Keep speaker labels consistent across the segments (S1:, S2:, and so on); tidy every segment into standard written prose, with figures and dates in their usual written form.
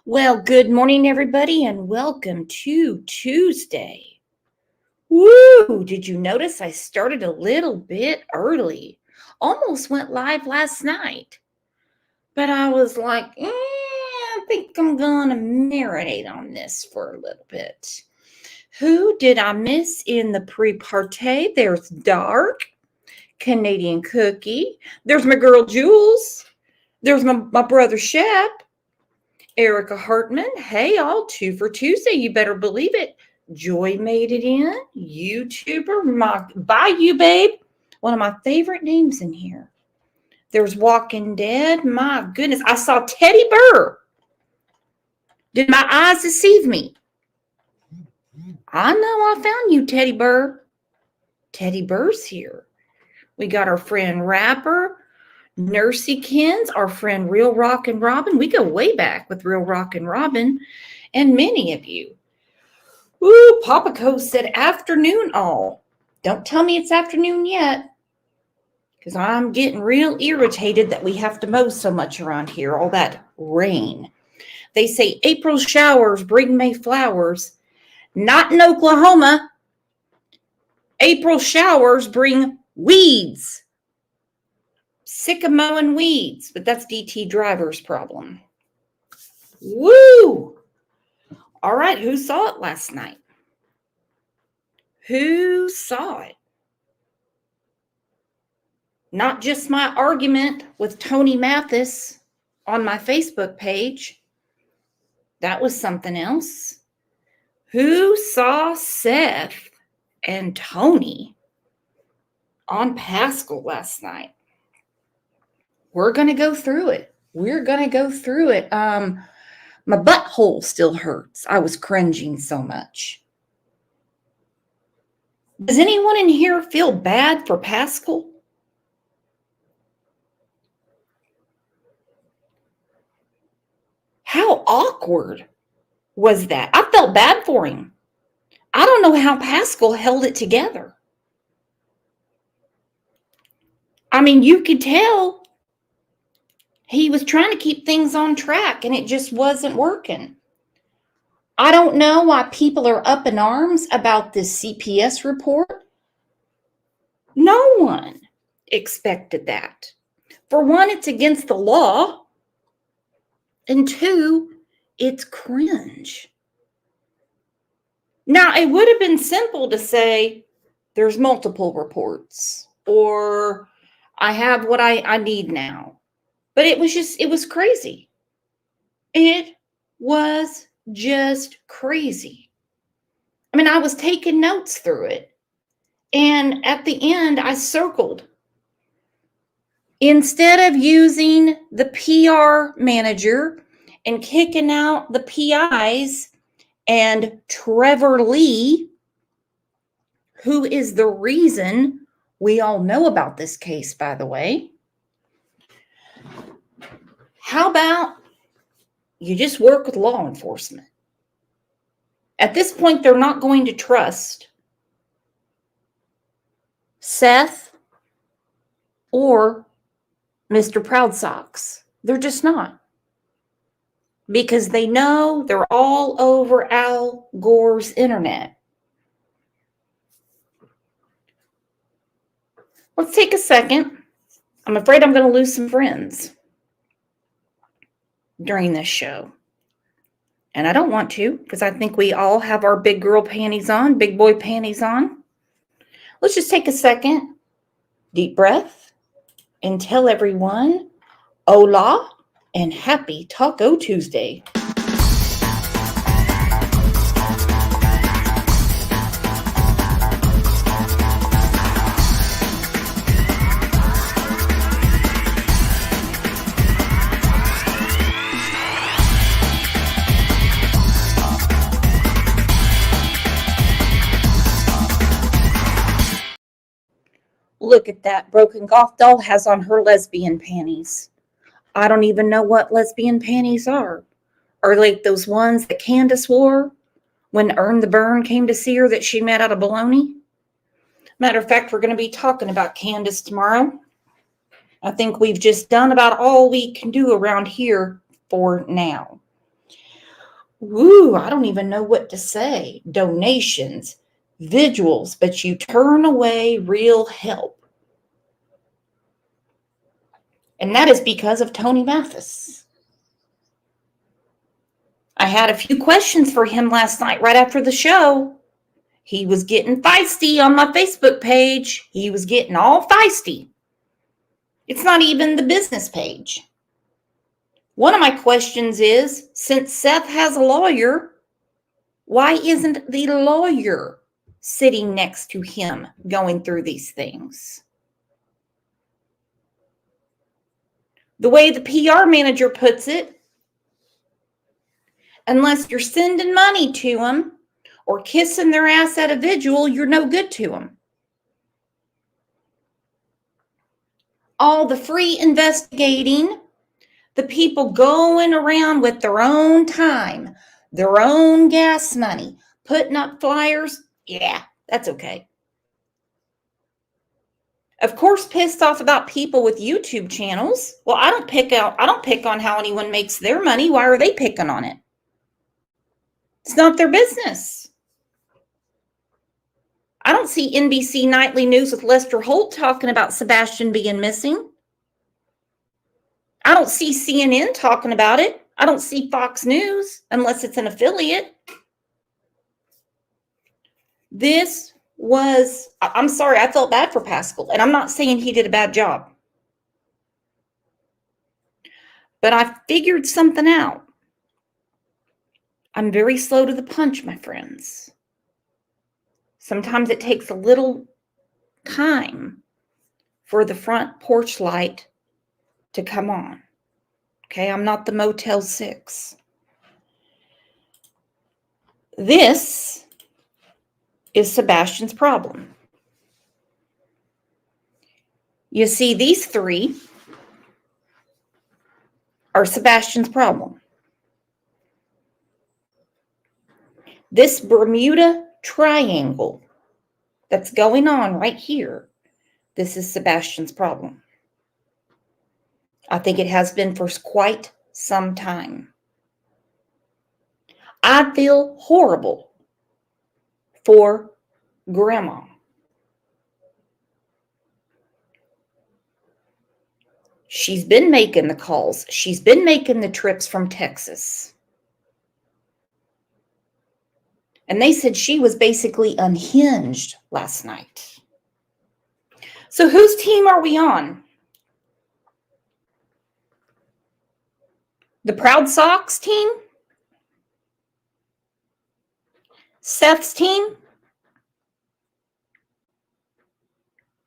S1: Well, good morning, everybody, and welcome to Tuesday. Woo! Did you notice I started a little bit early? Almost went live last night. But I was like, I think I'm going to marinate on this for a little bit. Who did I miss in the pre-party? There's Dark, Canadian Cookie. There's my girl Jules. There's my brother Shep. Erica Hartman, hey all, 2 for Tuesday, you better believe it. Joy made it in, YouTuber, bye you babe, one of my favorite names in here. There's Walking Dead, my goodness, I saw Teddy Burr. Did my eyes deceive me? I know I found you, Teddy Burr. Teddy Burr's here. We got our friend Rapper, Nursykins, our friend Real Rock and Robin. We go way back with Real Rock and Robin and many of you. Ooh, Papa Co said afternoon all. Don't tell me it's afternoon yet because I'm getting real irritated that we have to mow so much around here, all that rain. They say April showers bring May flowers. Not in Oklahoma. April showers bring weeds. Sick of mowing weeds, but that's DT driver's problem. Woo! All right, who saw it last night? Who saw it? Not just my argument with Tony Mathis on my Facebook page. That was something else. Who saw Seth and Tony on Pascal last night? We're going to go through it. We're going to go through it. My butthole still hurts. I was cringing so much. Does anyone in here feel bad for Pascal? How awkward was that? I felt bad for him. I don't know how Pascal held it together. I mean, you could tell he was trying to keep things on track and it just wasn't working. I don't know why people are up in arms about this CPS report. No one expected that. For one, it's against the law. And 2, it's cringe. Now, it would have been simple to say there's multiple reports or I have what I need now. But it was crazy. It was just crazy. I mean, I was taking notes through it. And at the end, I circled. Instead of using the PR manager and kicking out the PIs and Trevor Lee, who is the reason we all know about this case, by the way, how about you just work with law enforcement? At this point, they're not going to trust Seth or Mr. Proud Socks. They're just not. Because they know they're all over Al Gore's internet. Let's take a second. I'm afraid I'm going to lose some friends during this show. And I don't want to because I think we all have our big girl panties on, big boy panties on. Let's just take a second, deep breath, and tell everyone hola and happy Taco Tuesday. Look at that. Broken Golf Doll has on her lesbian panties. I don't even know what lesbian panties are. Are like those ones that Candace wore when Earn the Burn came to see her that she met out of baloney? Matter of fact, we're going to be talking about Candace tomorrow. I think we've just done about all we can do around here for now. Woo, I don't even know what to say. Donations, vigils, but you turn away real help. And that is because of Tony Mathis. I had a few questions for him last night right after the show. He was getting feisty on my Facebook page. He was getting all feisty. It's not even the business page. One of my questions is, since Seth has a lawyer, why isn't the lawyer sitting next to him going through these things? The way the PR manager puts it, unless you're sending money to them or kissing their ass at a vigil, you're no good to them. All the free investigating, the people going around with their own time, their own gas money, putting up flyers, yeah, that's okay. Of course, pissed off about people with YouTube channels. Well, I don't pick on how anyone makes their money. Why are they picking on it? It's not their business. I don't see NBC Nightly News with Lester Holt talking about Sebastian being missing. I don't see CNN talking about it. I don't see Fox News unless it's an affiliate. I'm sorry, I felt bad for Pascal, and I'm not saying he did a bad job. But I figured something out. I'm very slow to the punch, my friends. Sometimes it takes a little time for the front porch light to come on. Okay, I'm not the Motel 6. This is Sebastian's problem. You see, these three are Sebastian's problem. This Bermuda Triangle that's going on right here, this is Sebastian's problem. I think it has been for quite some time. I feel horrible for Grandma. She's been making the calls. She's been making the trips from Texas. And they said she was basically unhinged last night. So whose team are we on? The Proud Sox team? Seth's team?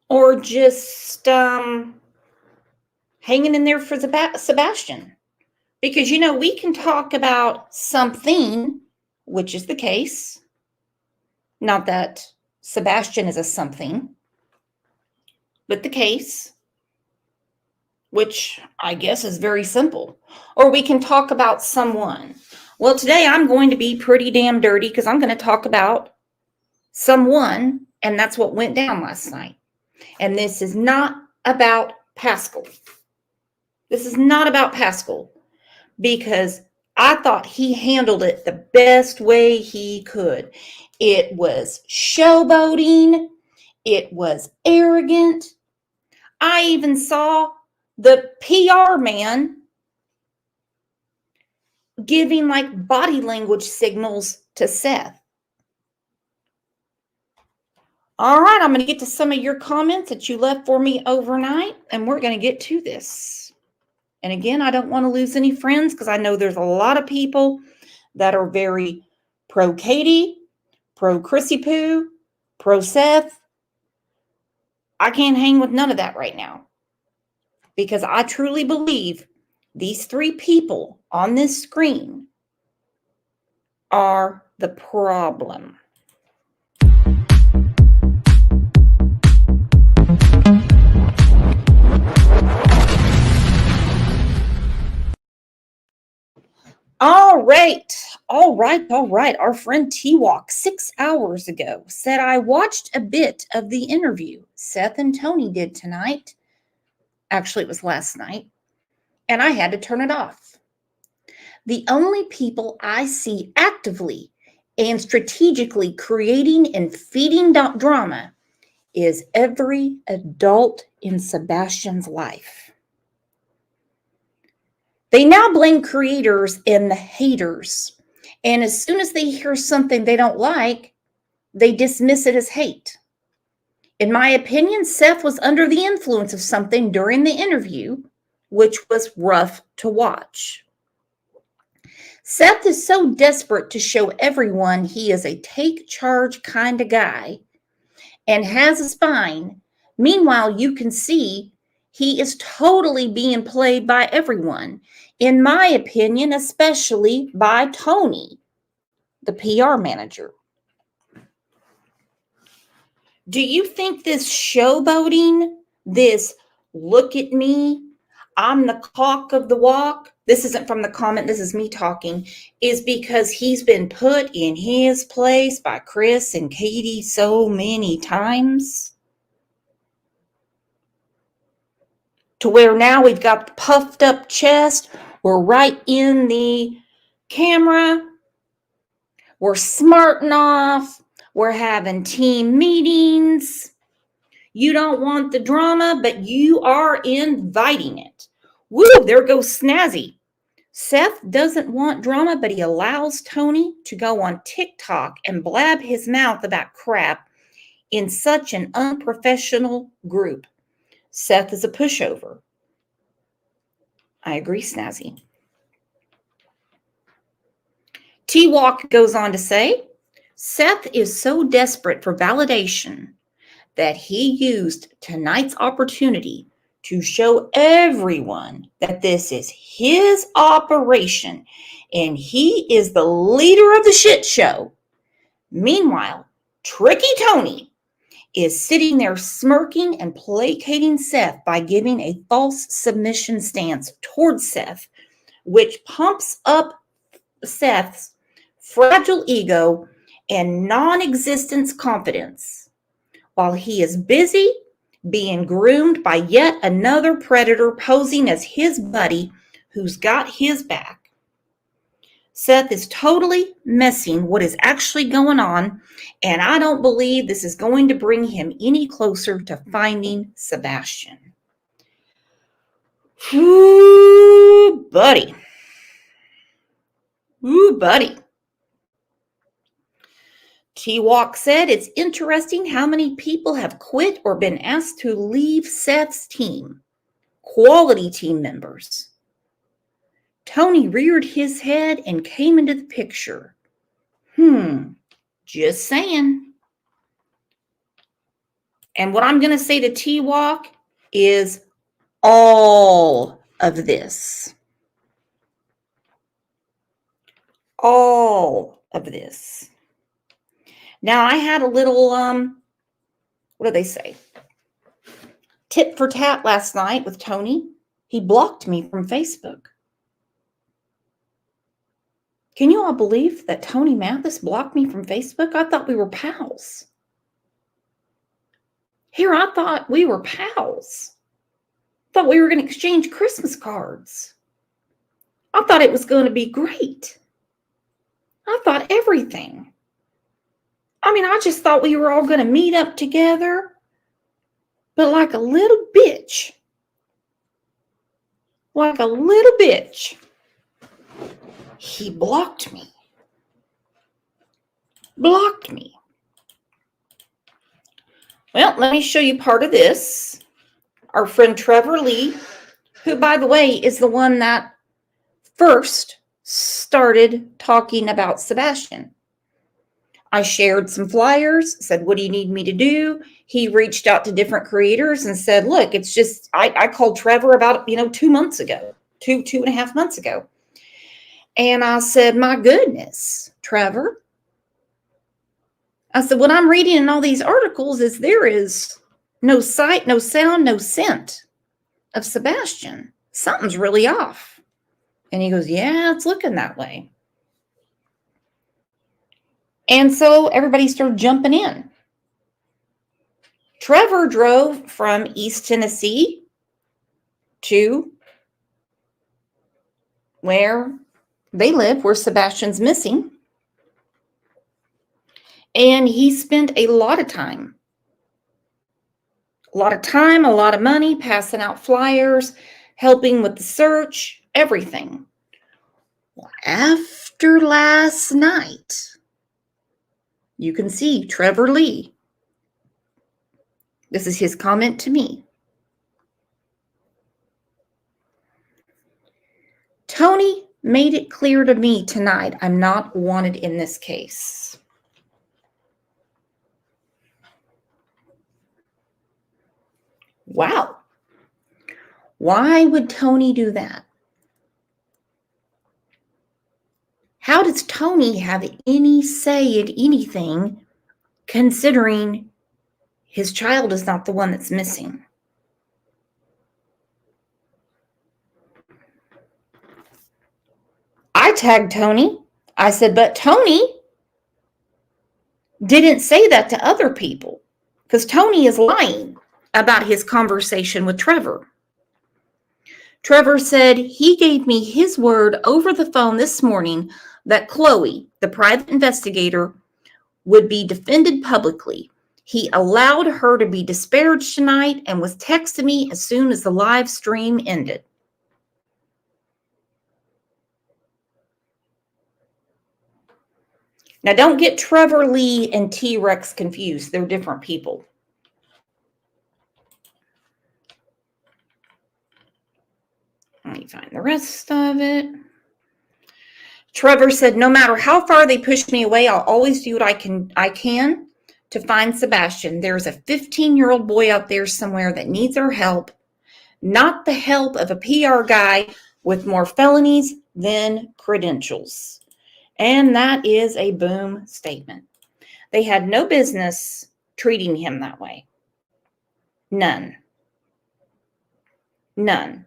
S1: Or just hanging in there for Sebastian? Because, we can talk about something, which is the case. Not that Sebastian is a something, but the case, which I guess is very simple. Or we can talk about someone. Well, today I'm going to be pretty damn dirty because I'm going to talk about someone, and that's what went down last night. And this is not about Pascal. This is not about Pascal because I thought he handled it the best way he could. It was showboating. It was arrogant. I even saw the PR man giving like body language signals to Seth. All right, I'm going to get to some of your comments that you left for me overnight, and we're going to get to this. And again, I don't want to lose any friends because I know there's a lot of people that are very pro Katie, pro Chrissy Poo, pro Seth. I can't hang with none of that right now because I truly believe these three people on this screen are the problem. All right. Our friend T-Walk 6 hours ago said, I watched a bit of the interview Seth and Tony did tonight. Actually, it was last night. And I had to turn it off. The only people I see actively and strategically creating and feeding drama is every adult in Sebastian's life. They now blame creators and the haters. And as soon as they hear something they don't like, they dismiss it as hate. In my opinion, Seth was under the influence of something during the interview, which was rough to watch. Seth is so desperate to show everyone he is a take charge kind of guy and has a spine. Meanwhile, you can see he is totally being played by everyone. In my opinion, especially by Tony, the PR manager. Do you think this showboating, this look at me, I'm the cock of the walk, this isn't from the comment, this is me talking, is because he's been put in his place by Chris and Katie so many times? To where now we've got the puffed up chest, we're right in the camera, we're smarting off, we're having team meetings. You don't want the drama, but you are inviting it. Woo, there goes Snazzy. Seth doesn't want drama, but he allows Tony to go on TikTok and blab his mouth about crap in such an unprofessional group. Seth is a pushover. I agree, Snazzy. T-Walk goes on to say, Seth is so desperate for validation that he used tonight's opportunity to show everyone that this is his operation and he is the leader of the shit show. Meanwhile, Tricky Tony is sitting there smirking and placating Seth by giving a false submission stance towards Seth, which pumps up Seth's fragile ego and non-existent confidence, while he is busy being groomed by yet another predator posing as his buddy who's got his back. Seth is totally missing what is actually going on, and I don't believe this is going to bring him any closer to finding Sebastian. Ooh, buddy. Ooh, buddy. T-Walk said, it's interesting how many people have quit or been asked to leave Seth's team. Quality team members. Tony reared his head and came into the picture. Just saying. And what I'm going to say to T-Walk is all of this. All of this. Now, I had a little, what do they say? Tit for tat last night with Tony. He blocked me from Facebook. Can you all believe that Tony Mathis blocked me from Facebook? I thought we were pals. Here, I thought we were pals. Thought we were going to exchange Christmas cards. I thought it was going to be great. I thought everything. I mean, I just thought we were all going to meet up together. But like a little bitch. Like a little bitch. He blocked me. Blocked me. Well, let me show you part of this. Our friend Trevor Lee, who, by the way, is the one that first started talking about Sebastian. I shared some flyers, said, what do you need me to do? He reached out to different creators and said, look, it's just, I called Trevor about, 2 months ago, two and a half months ago. And I said, my goodness, Trevor. I said, what I'm reading in all these articles is there is no sight, no sound, no scent of Sebastian. Something's really off. And he goes, yeah, it's looking that way. And so everybody started jumping in. Trevor drove from East Tennessee to where They live where Sebastian's missing. And he spent a lot of time, a lot of money, passing out flyers, helping with the search, everything. Well, after last night, you can see Trevor Lee. This is his comment to me. Tony made it clear to me tonight I'm not wanted in this case. Wow. Why would Tony do that? How does Tony have any say in anything, considering his child is not the one that's missing? I tagged Tony. I said, but Tony didn't say that to other people, because Tony is lying about his conversation with Trevor. Trevor said he gave me his word over the phone this morning that Chloe, the private investigator, would be defended publicly. He allowed her to be disparaged tonight and was texting me as soon as the live stream ended. Now, don't get Trevor Lee and T-Rex confused. They're different people. Let me find the rest of it. Trevor said, no matter how far they push me away, I'll always do what I can to find Sebastian. There's a 15-year-old boy out there somewhere that needs our help, not the help of a PR guy with more felonies than credentials. And that is a boom statement. They had no business treating him that way. None. None.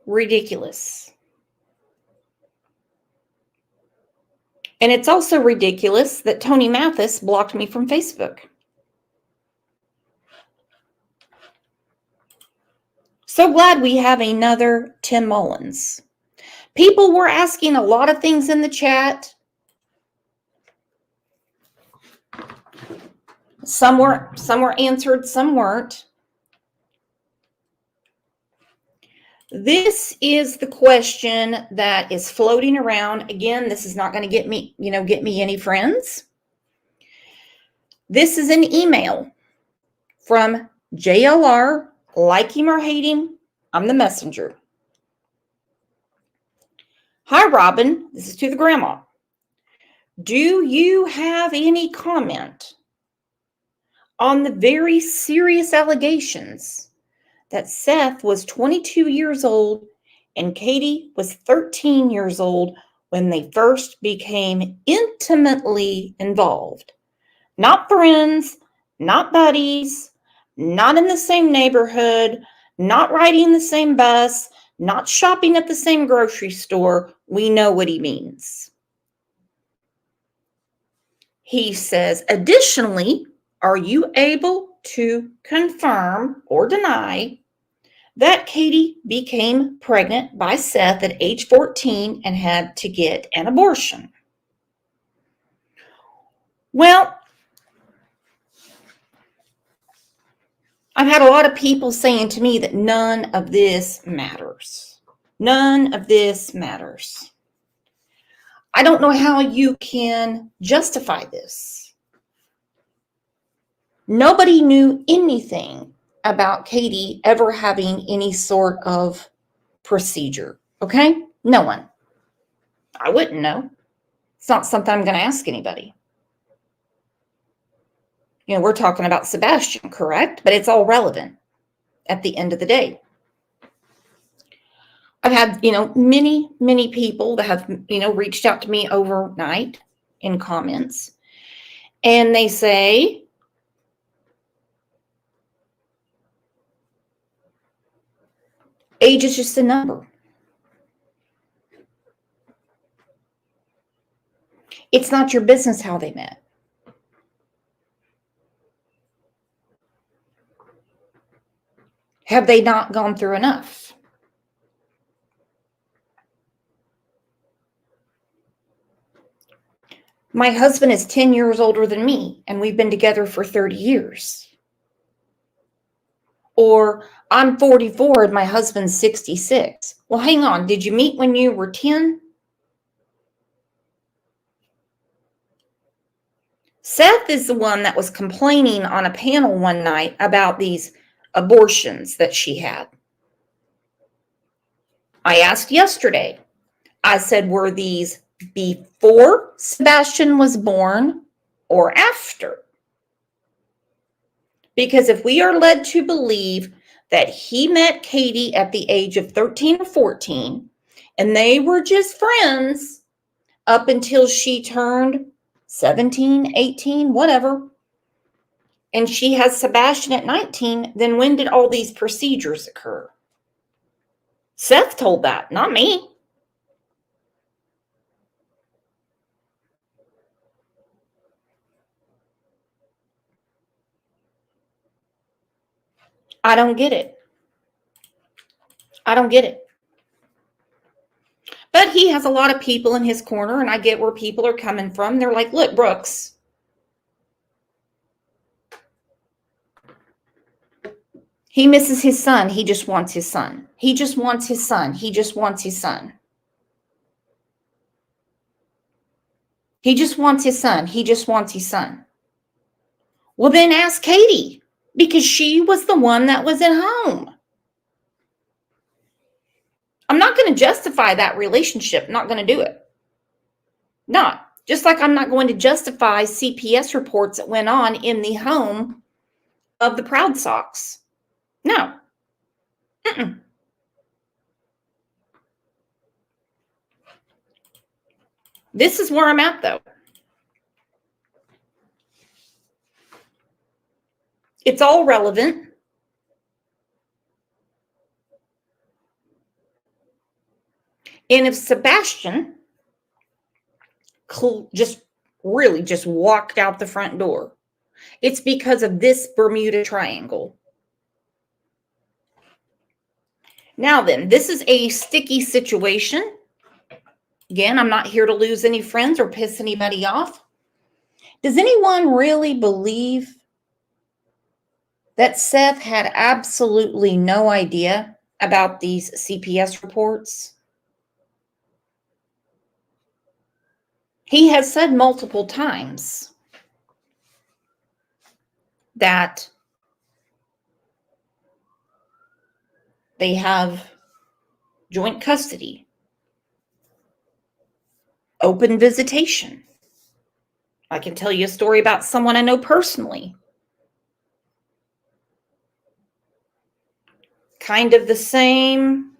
S1: Ridiculous. And it's also ridiculous that Tony Mathis blocked me from Facebook. So glad we have another Tim Mullins. People were asking a lot of things in the chat. Some were answered, some weren't. This is the question that is floating around. Again, this is not going to get me any friends. This is an email from JLR. Like him or hate him, I'm the messenger. Hi, Robin. This is to the grandma. Do you have any comment on the very serious allegations that Seth was 22 years old and Katie was 13 years old when they first became intimately involved? Not friends, not buddies, not in the same neighborhood, not riding the same bus, not shopping at the same grocery store. We know what he means. He says, additionally, are you able to confirm or deny that Katie became pregnant by Seth at age 14 and had to get an abortion? Well, I've had a lot of people saying to me that none of this matters. None of this matters. I don't know how you can justify this. Nobody knew anything about Katie ever having any sort of procedure, okay? No one. I wouldn't know. It's not something I'm going to ask anybody. We're talking about Sebastian, correct? But it's all relevant at the end of the day. I've had, many, many people that have, reached out to me overnight in comments. And they say, age is just a number. It's not your business how they met. Have they not gone through enough? My husband is 10 years older than me, and we've been together for 30 years. Or I'm 44 and my husband's 66. Well, hang on. Did you meet when you were 10? Seth is the one that was complaining on a panel one night about these abortions that she had. I asked yesterday, I said, were these before Sebastian was born or after? Because if we are led to believe that he met Katie at the age of 13 or 14, and they were just friends up until she turned 17, 18, whatever, and she has Sebastian at 19, then when did all these procedures occur? Seth told that, not me. I don't get it. I don't get it. But he has a lot of people in his corner, and I get where people are coming from. They're like, look, Brooks, he misses his son. He just wants his son. He just wants his son. He just wants his son. He just wants his son. He just wants his son. Well, then ask Katie, because she was the one that was at home. I'm not going to justify that relationship. Not going to do it. Not. Just like I'm not going to justify CPS reports that went on in the home of the Proud Sox. No. Mm-mm. This is where I'm at, though. It's all relevant. And if Sebastian just walked out the front door, it's because of this Bermuda Triangle. Now then, this is a sticky situation. Again, I'm not here to lose any friends or piss anybody off. Does anyone really believe that Seth had absolutely no idea about these CPS reports? He has said multiple times that they have joint custody, open visitation. I can tell you a story about someone I know personally. Kind of the same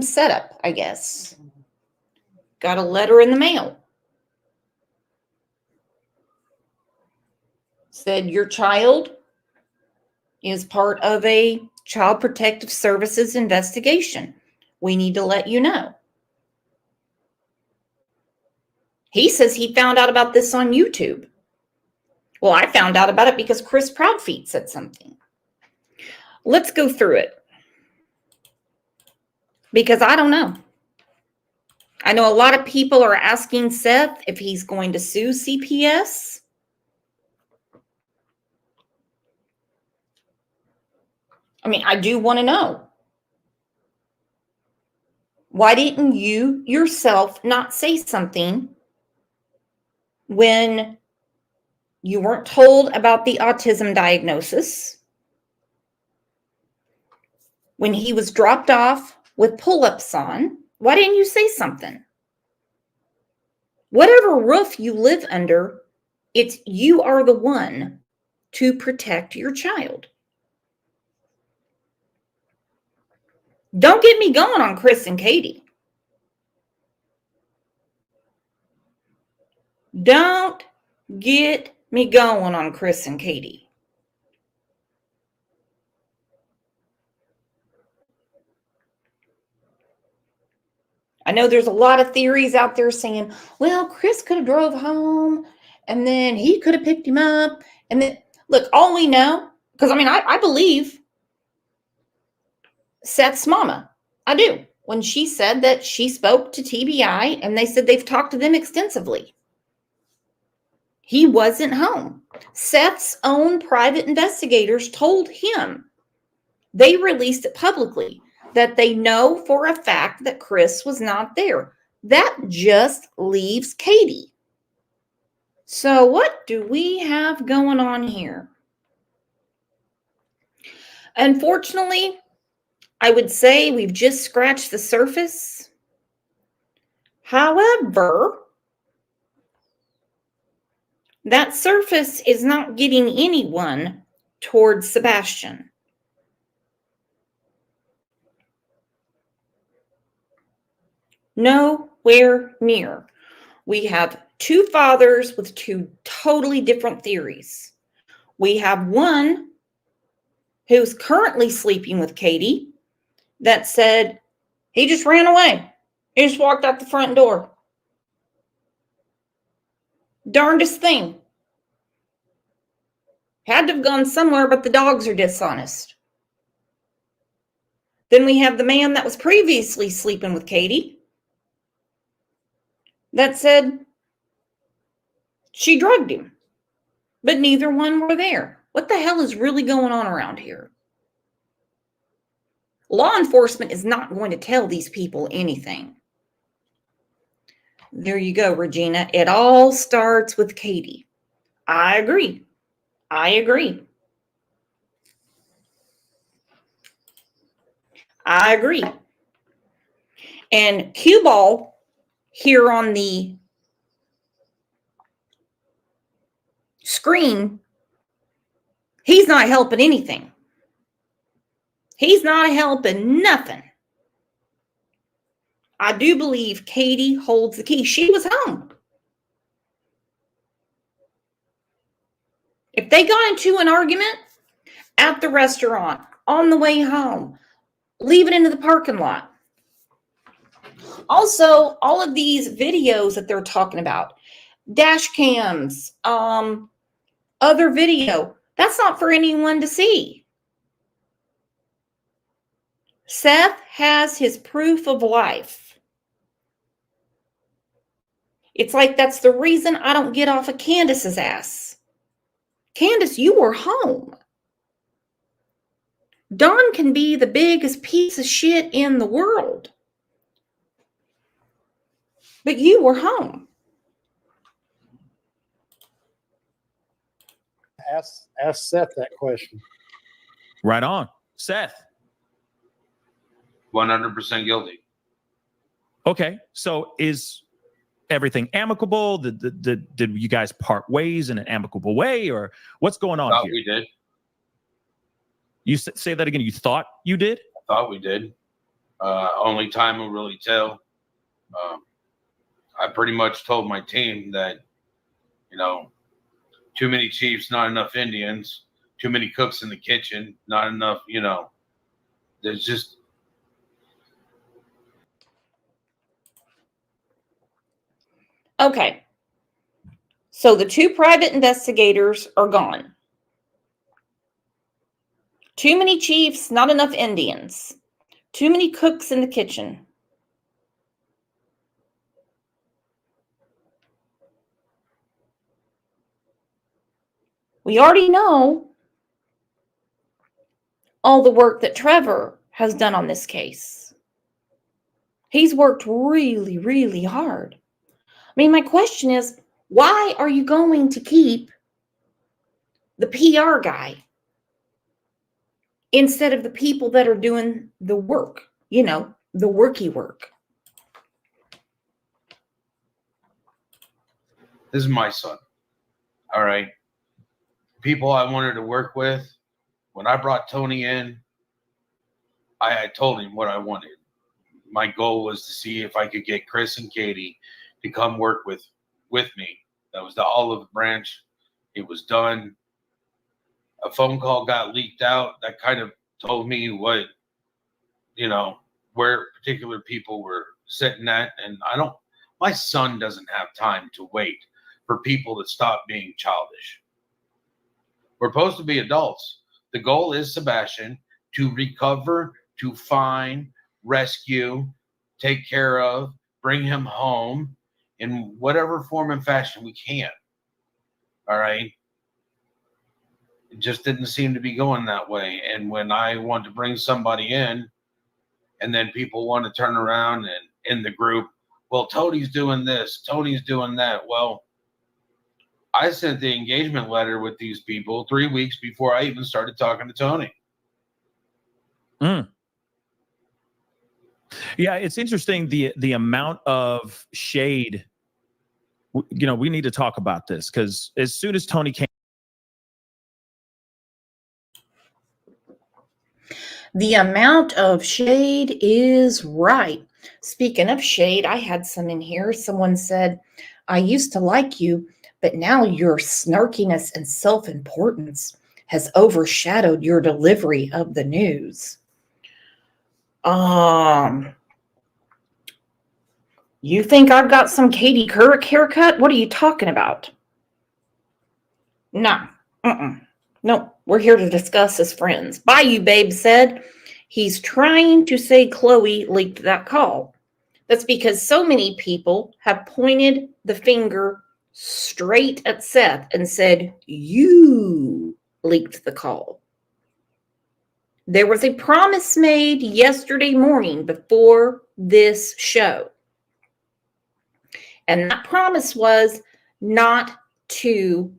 S1: setup, I guess. Got a letter in the mail. Said your child is part of a Child Protective Services investigation. We need to let you know. He says he found out about this on YouTube. Well, I found out about it because Chris Proudfeet said something. Let's go through it. Because I don't know. I know a lot of people are asking Seth if he's going to sue CPS. I mean, I do want to know. Why didn't you yourself not say something when you weren't told about the autism diagnosis? When he was dropped off with pull-ups on, why didn't you say something? Whatever roof you live under, you are the one to protect your child. Don't get me going on Chris and Katie. Don't get me going on Chris and Katie. I know there's a lot of theories out there saying, well, Chris could have drove home and then he could have picked him up. And then, look, all we know Because, I mean, I believe Seth's mama. I do. When she said that she spoke to TBI and they said they've talked to them extensively. He wasn't home. Seth's own private investigators told him, they released it publicly, that they know for a fact that Chris was not there. That just leaves Katie. So what do we have going on here? Unfortunately, I would say we've just scratched the surface. However, that surface is not getting anyone towards Sebastian. Nowhere near. We have two fathers with two totally different theories. We have one who's currently sleeping with Katie that said he just ran away. He just walked out the front door. Darndest thing. Had to have gone somewhere, but the dogs are dishonest. Then we have the man that was previously sleeping with Katie that said she drugged him, but neither one were there. What the hell is really going on around here? Law enforcement is not going to tell these people anything. There you go, Regina. It all starts with Katie. I agree. I agree. I agree. And cue ball here on the screen, he's not helping anything. He's not helping nothing. I do believe Katie holds the key. She was home. If they got into an argument at the restaurant, on the way home, leave it into the parking lot. Also, all of these videos that they're talking about, dash cams, other video, that's not for anyone to see. Seth has his proof of life. It's like that's the reason I don't get off of Candace's ass. Candace, you were home. Don can be the biggest piece of shit in the world. But you were home.
S2: Ask Seth that question.
S3: Right on. Seth.
S4: 100% guilty.
S3: Okay. So is everything amicable? Did you guys part ways in an amicable way, or what's going on
S4: Thought
S3: here?
S4: we did.
S3: You say that again. You thought you did?
S4: I thought we did. Only time will really tell. I pretty much told my team that, too many chiefs, not enough Indians, too many cooks in the kitchen, not enough, there's just.
S1: Okay. So the two private investigators are gone. Too many chiefs, not enough Indians. Too many cooks in the kitchen. We already know all the work that Trevor has done on this case. He's worked really, really hard. I mean, my question is, why are you going to keep the PR guy instead of the people that are doing the work, the worky work?
S4: This is my son. All right. People I wanted to work with, when I brought Tony in, I told him what I wanted. My goal was to see if I could get Chris and Katie to come work with me. That was the olive branch. It was done. A phone call got leaked out. That kind of told me what, where particular people were sitting at. And my son doesn't have time to wait for people to stop being childish. We're supposed to be adults. The goal is, Sebastian, to recover, to find, rescue, take care of, bring him home in whatever form and fashion we can. All right. It just didn't seem to be going that way. And when I want to bring somebody in, and then people want to turn around and in the group, well, Tony's doing this, Tony's doing that. Well, I sent the engagement letter with these people 3 weeks before I even started talking to Tony.
S3: Yeah, it's interesting the amount of shade. You know, we need to talk about this because as soon as Tony came,
S1: The amount of shade is right. Speaking of shade, I had some in here. Someone said, I used to like you, but now your snarkiness and self-importance has overshadowed your delivery of the news. You think I've got some Katie Couric haircut? What are you talking about? No. No, we're here to discuss as friends. Bye, you babe said. He's trying to say Chloe leaked that call. That's because so many people have pointed the finger straight at Seth and said, you leaked the call. There was a promise made yesterday morning before this show. And that promise was not to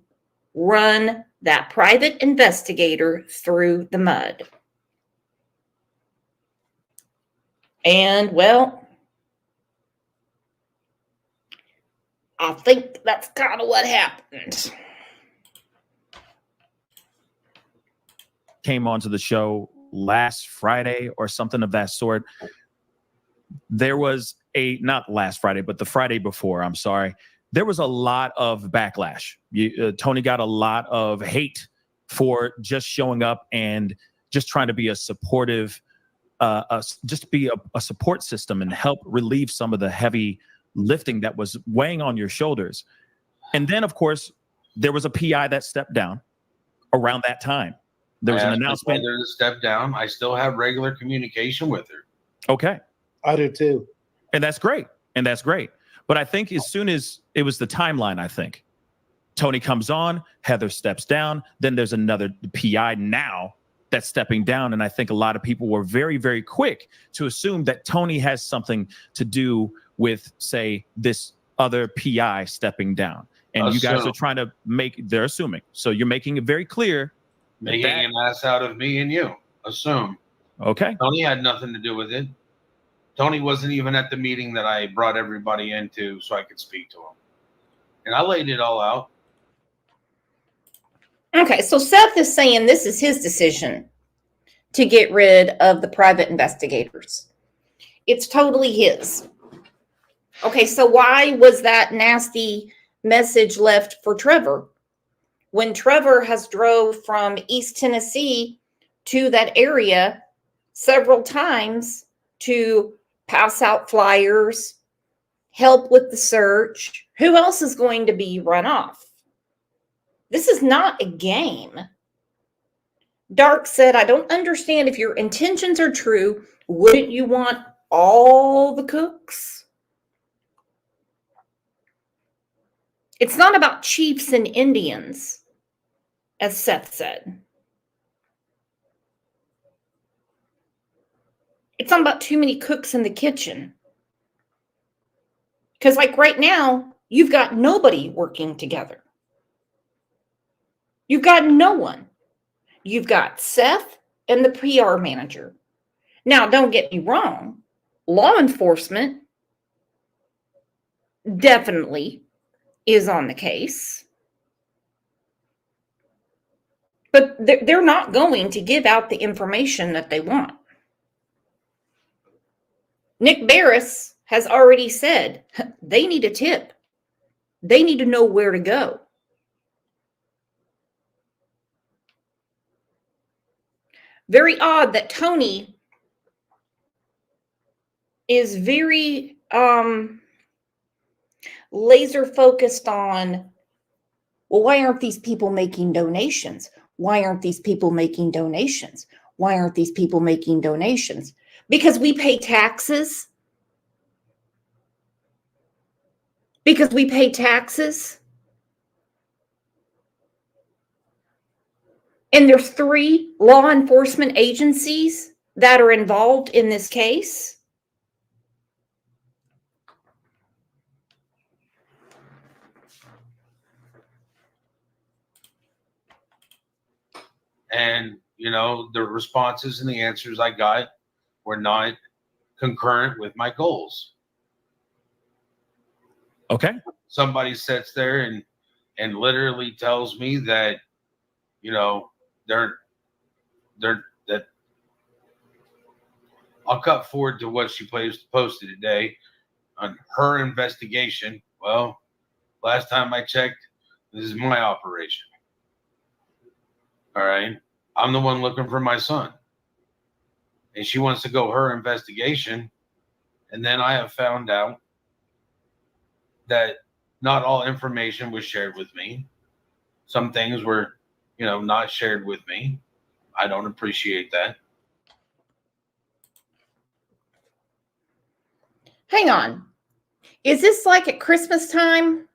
S1: run that private investigator through the mud. And, well, I think that's kind of what happened.
S3: came onto the show last Friday or something of that sort. There was not last Friday, but the Friday before, I'm sorry. There was a lot of backlash. Tony got a lot of hate for just showing up and just trying to be a supportive, just be a support system and help relieve some of the heavy lifting that was weighing on your shoulders. And then, of course, there was a PI that stepped down around that time. There was an announcement.
S4: To step down. I still have regular communication with her.
S3: Okay.
S2: I do too.
S3: And that's great. And that's great. But I think as soon as it was the timeline, I think Tony comes on, Heather steps down, then there's another PI now that's stepping down. And I think a lot of people were very, very quick to assume that Tony has something to do with, say, this other PI stepping down. And you guys are trying to they're assuming. So you're making it very clear.
S4: Making an ass out of me and you. Assume.
S3: Okay.
S4: Tony had nothing to do with it. Tony wasn't even at the meeting that I brought everybody into so I could speak to him. And I laid it all out.
S1: Okay, so Seth is saying this is his decision to get rid of the private investigators. It's totally his. Okay, so why was that nasty message left for Trevor when Trevor has drove from East Tennessee to that area several times to pass out flyers, help with the search? Who else is going to be run off? This is not a game. Dark said, I don't understand if your intentions are true. Wouldn't you want all the cooks? It's not about chiefs and Indians, as Seth said. It's not about too many cooks in the kitchen. Because like right now, you've got nobody working together. You've got no one. You've got Seth and the PR manager. Now, don't get me wrong. Law enforcement definitely is on the case. But they're not going to give out the information that they want. Nick Barris has already said they need a tip. They need to know where to go. Very odd that Tony is very laser focused on, well, why aren't these people making donations? Why aren't these people making donations? Why aren't these people making donations? Because we pay taxes. Because we pay taxes. And there's 3 law enforcement agencies that are involved in this case.
S4: And, you know, the responses and the answers I got were not concurrent with my goals.
S3: Okay.
S4: Somebody sits there and literally tells me that, you know, they're that I'll cut forward to what she posted today on her investigation. Well, last time I checked, this is my operation. All right. I'm the one looking for my son. And she wants to go her investigation. And then I have found out that not all information was shared with me. Some things were, you know, not shared with me. I don't appreciate that.
S1: Hang on. Is this like at Christmas time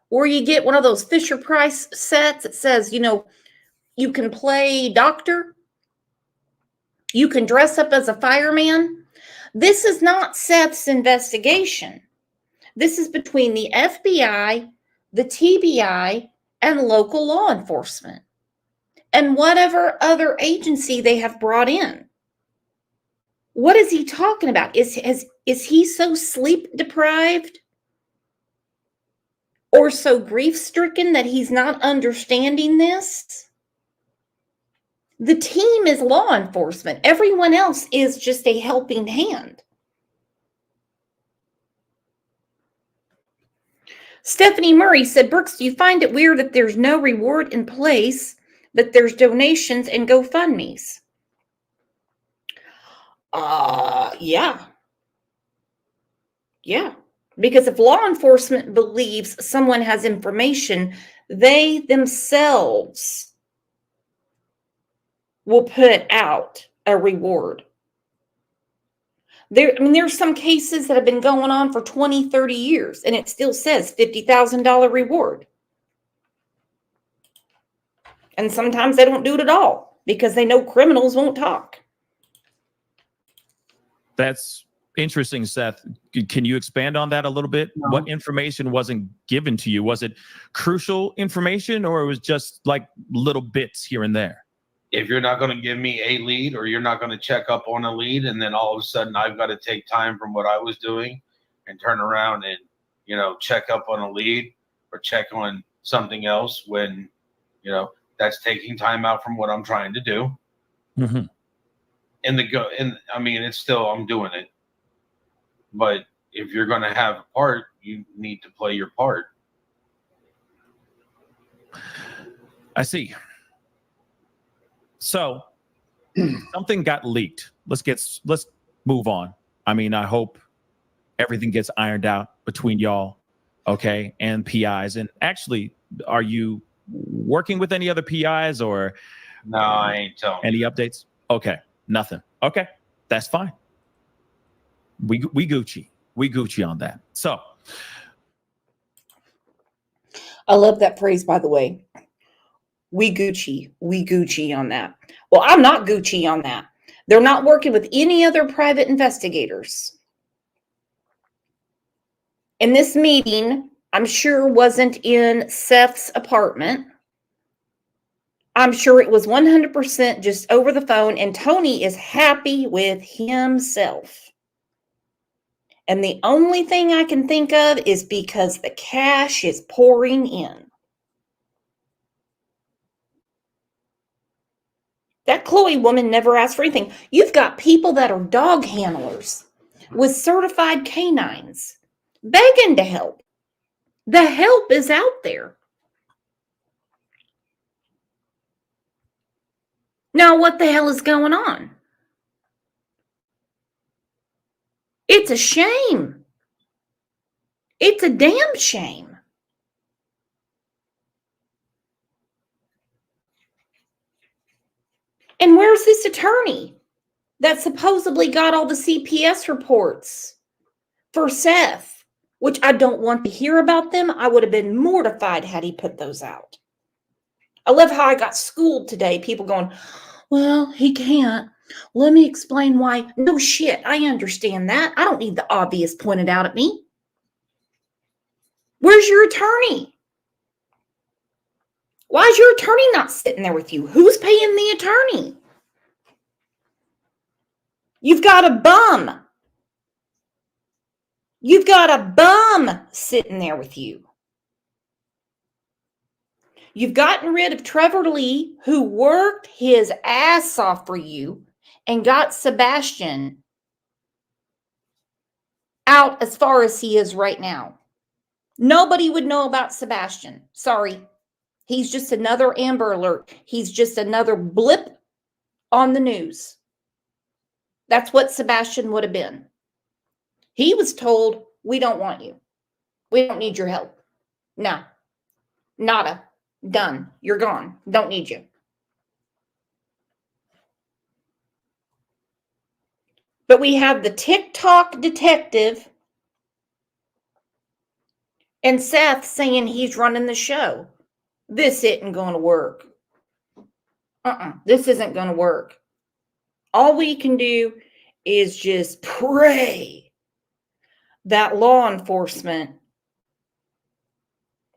S1: where you get one of those Fisher Price sets that says, you know, you can play doctor, you can dress up as a fireman? This is not Seth's investigation. This is between the FBI, the TBI, and local law enforcement, and whatever other agency they have brought in. What is he talking about? Is he so sleep deprived or so grief stricken that he's not understanding this? The team is law enforcement. Everyone else is just a helping hand. Stephanie Murray said, Brooks, do you find it weird that there's no reward in place, but there's donations and GoFundMes? Yeah. Yeah. Because if law enforcement believes someone has information, they themselves will put out a reward. There's some cases that have been going on for 20, 30 years, and it still says $50,000 reward. And sometimes they don't do it at all because they know criminals won't talk.
S3: That's interesting, Seth. Can you expand on that a little bit?
S4: No.
S3: What information wasn't given to you? Was it crucial information, or it was just like little bits here and there?
S4: If you're not going to give me a lead, or you're not going to check up on a lead, and then all of a sudden I've got to take time from what I was doing and turn around and, you know, check up on a lead or check on something else when, you know, that's taking time out from what I'm trying to do.
S3: Mm-hmm.
S4: I mean, it's still, I'm doing it. But if you're going to have a part, you need to play your part.
S3: I see. So something got leaked. Let's move on. I mean, I hope everything gets ironed out between y'all, okay, and PIs. And actually, are you working with any other PIs or
S4: No, I ain't telling
S3: any
S4: you.
S3: updates? Okay, nothing. Okay, that's fine. We Gucci. We Gucci on that. So
S1: I love that phrase, by the way. We Gucci on that. Well, I'm not Gucci on that. They're not working with any other private investigators. And this meeting, I'm sure, wasn't in Seth's apartment. I'm sure it was 100% just over the phone, and Tony is happy with himself. And the only thing I can think of is because the cash is pouring in. That Chloe woman never asked for anything. You've got people that are dog handlers with certified canines begging to help. The help is out there. Now, what the hell is going on? It's a shame. It's a damn shame. And where's this attorney that supposedly got all the CPS reports for Seth, which I don't want to hear about them? I would have been mortified had he put those out. I love how I got schooled today. People going, well, he can't. Let me explain why. No shit. I understand that. I don't need the obvious pointed out at me. Where's your attorney? Why is your attorney not sitting there with you? Who's paying the attorney? You've got a bum. You've got a bum sitting there with you. You've gotten rid of Trevor Lee, who worked his ass off for you, and got Sebastian out as far as he is right now. Nobody would know about Sebastian. Sorry. He's just another Amber Alert. He's just another blip on the news. That's what Sebastian would have been. He was told, we don't want you. We don't need your help. No. Nada. Done. You're gone. Don't need you. But we have the TikTok detective and Seth saying he's running the show. This isn't going to work. This isn't going to work. All we can do is just pray that law enforcement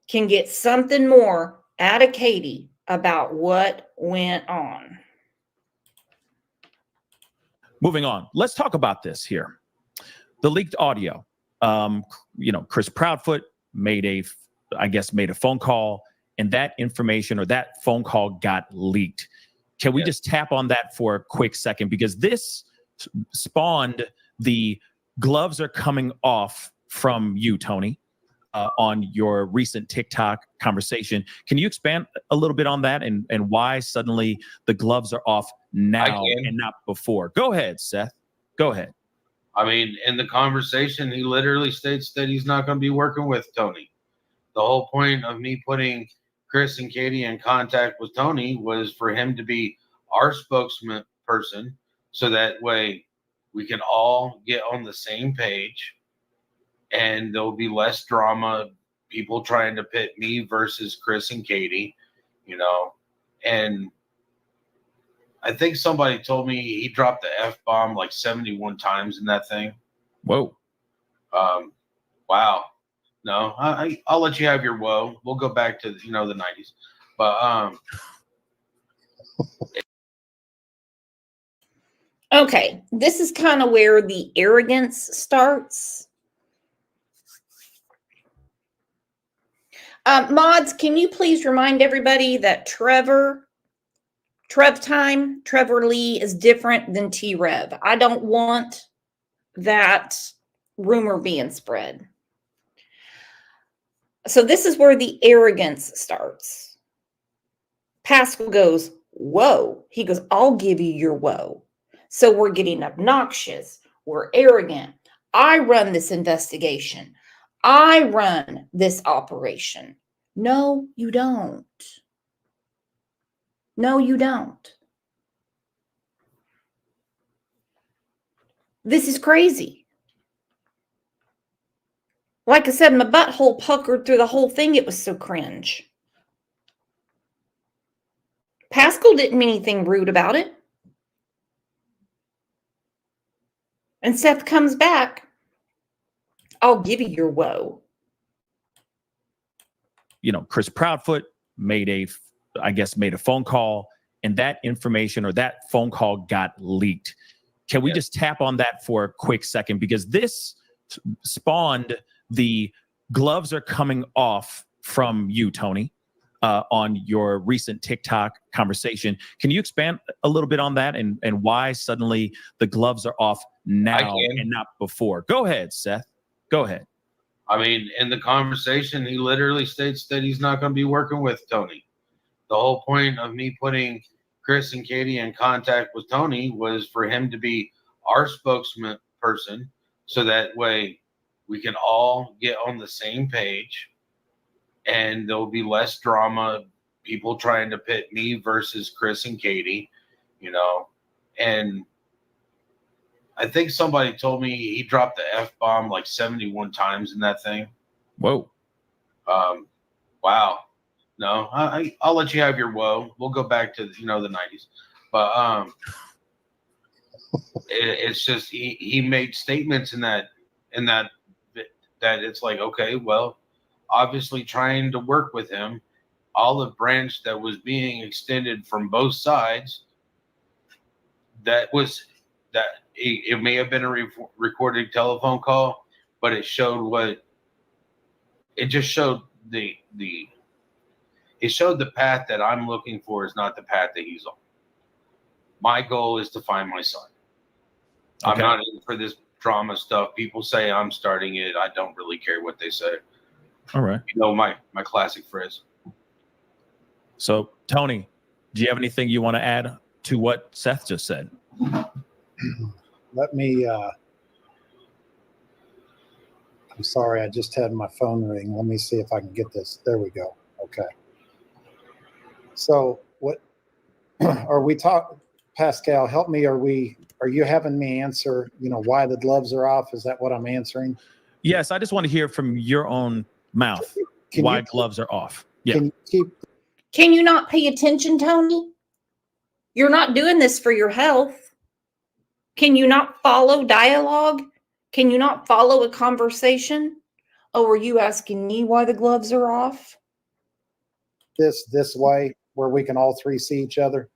S1: can get something more out of Katie about what went on.
S3: Moving on. Let's talk about this here. The leaked audio. Chris Proudfoot made a phone call, and that information or that phone call got leaked. Can we just tap on that for a quick second? Because this spawned the gloves are coming off from you, Tony, on your recent TikTok conversation. Can you expand a little bit on that and why suddenly the gloves are off now and not before? Go ahead, Seth. Go ahead.
S4: I mean, in the conversation, he literally states that he's not going to be working with Tony. The whole point of me putting Chris and Katie in contact with Tony was for him to be our spokesman person, so that way we can all get on the same page and there'll be less drama, people trying to pit me versus Chris and Katie, and I think somebody told me he dropped the F-bomb like 71 times in that thing.
S3: Whoa.
S4: Wow. No, I'll let you have your whoa. We'll go back to, the 90s. But
S1: okay, this is kind of where the arrogance starts. Mods, can you please remind everybody that Trevor Lee is different than T-Rev. I don't want that rumor being spread. So this is where the arrogance starts. Pascal goes, whoa. He goes, I'll give you your whoa. So we're getting obnoxious. We're arrogant. I run this investigation. I run this operation. No, you don't. No, you don't. This is crazy. Like I said, my butthole puckered through the whole thing. It was so cringe. Pascal didn't mean anything rude about it. And Seth comes back. I'll give you your woe.
S3: Chris Proudfoot made a phone call, and that information or that phone call got leaked. Can we just tap on that for a quick second? Because this spawned the gloves are coming off from you, Tony, on your recent TikTok conversation. Can you expand a little bit on that and why suddenly the gloves are off now and not before? Go ahead, Seth. Go ahead.
S4: I mean, in the conversation, he literally states that he's not going to be working with Tony. The whole point of me putting Chris and Katie in contact with Tony was for him to be our spokesman person, so that way we can all get on the same page and there'll be less drama, people trying to pit me versus Chris and Katie, you know, and I think somebody told me he dropped the F-bomb like 71 times in that thing.
S3: Whoa.
S4: Wow. No, I'll let you have your woe. We'll go back to, the 90s. But it's just he made statements in that it's like, okay, well, obviously trying to work with him, olive branch that was being extended from both sides, that it may have been a recorded telephone call, but it showed it showed the path that I'm looking for is not the path that he's on. My goal is to find my son. Okay. I'm not in for this drama stuff. People say I'm starting it. I don't really care what they say.
S3: All right.
S4: My classic phrase.
S3: So, Tony, do you have anything you want to add to what Seth just said?
S2: Let me, I'm sorry, I just had my phone ring. Let me see if I can get this. There we go. Okay. So what are we talking, Pascal, help me. Are you having me answer, why the gloves are off? Is that what I'm answering?
S3: Yes. I just want to hear from your own mouth why gloves are off. Yeah.
S1: Can you not pay attention, Tony? You're not doing this for your health. Can you not follow dialogue? Can you not follow a conversation? Oh, are you asking me why the gloves are off?
S2: This way where we can all three see each other.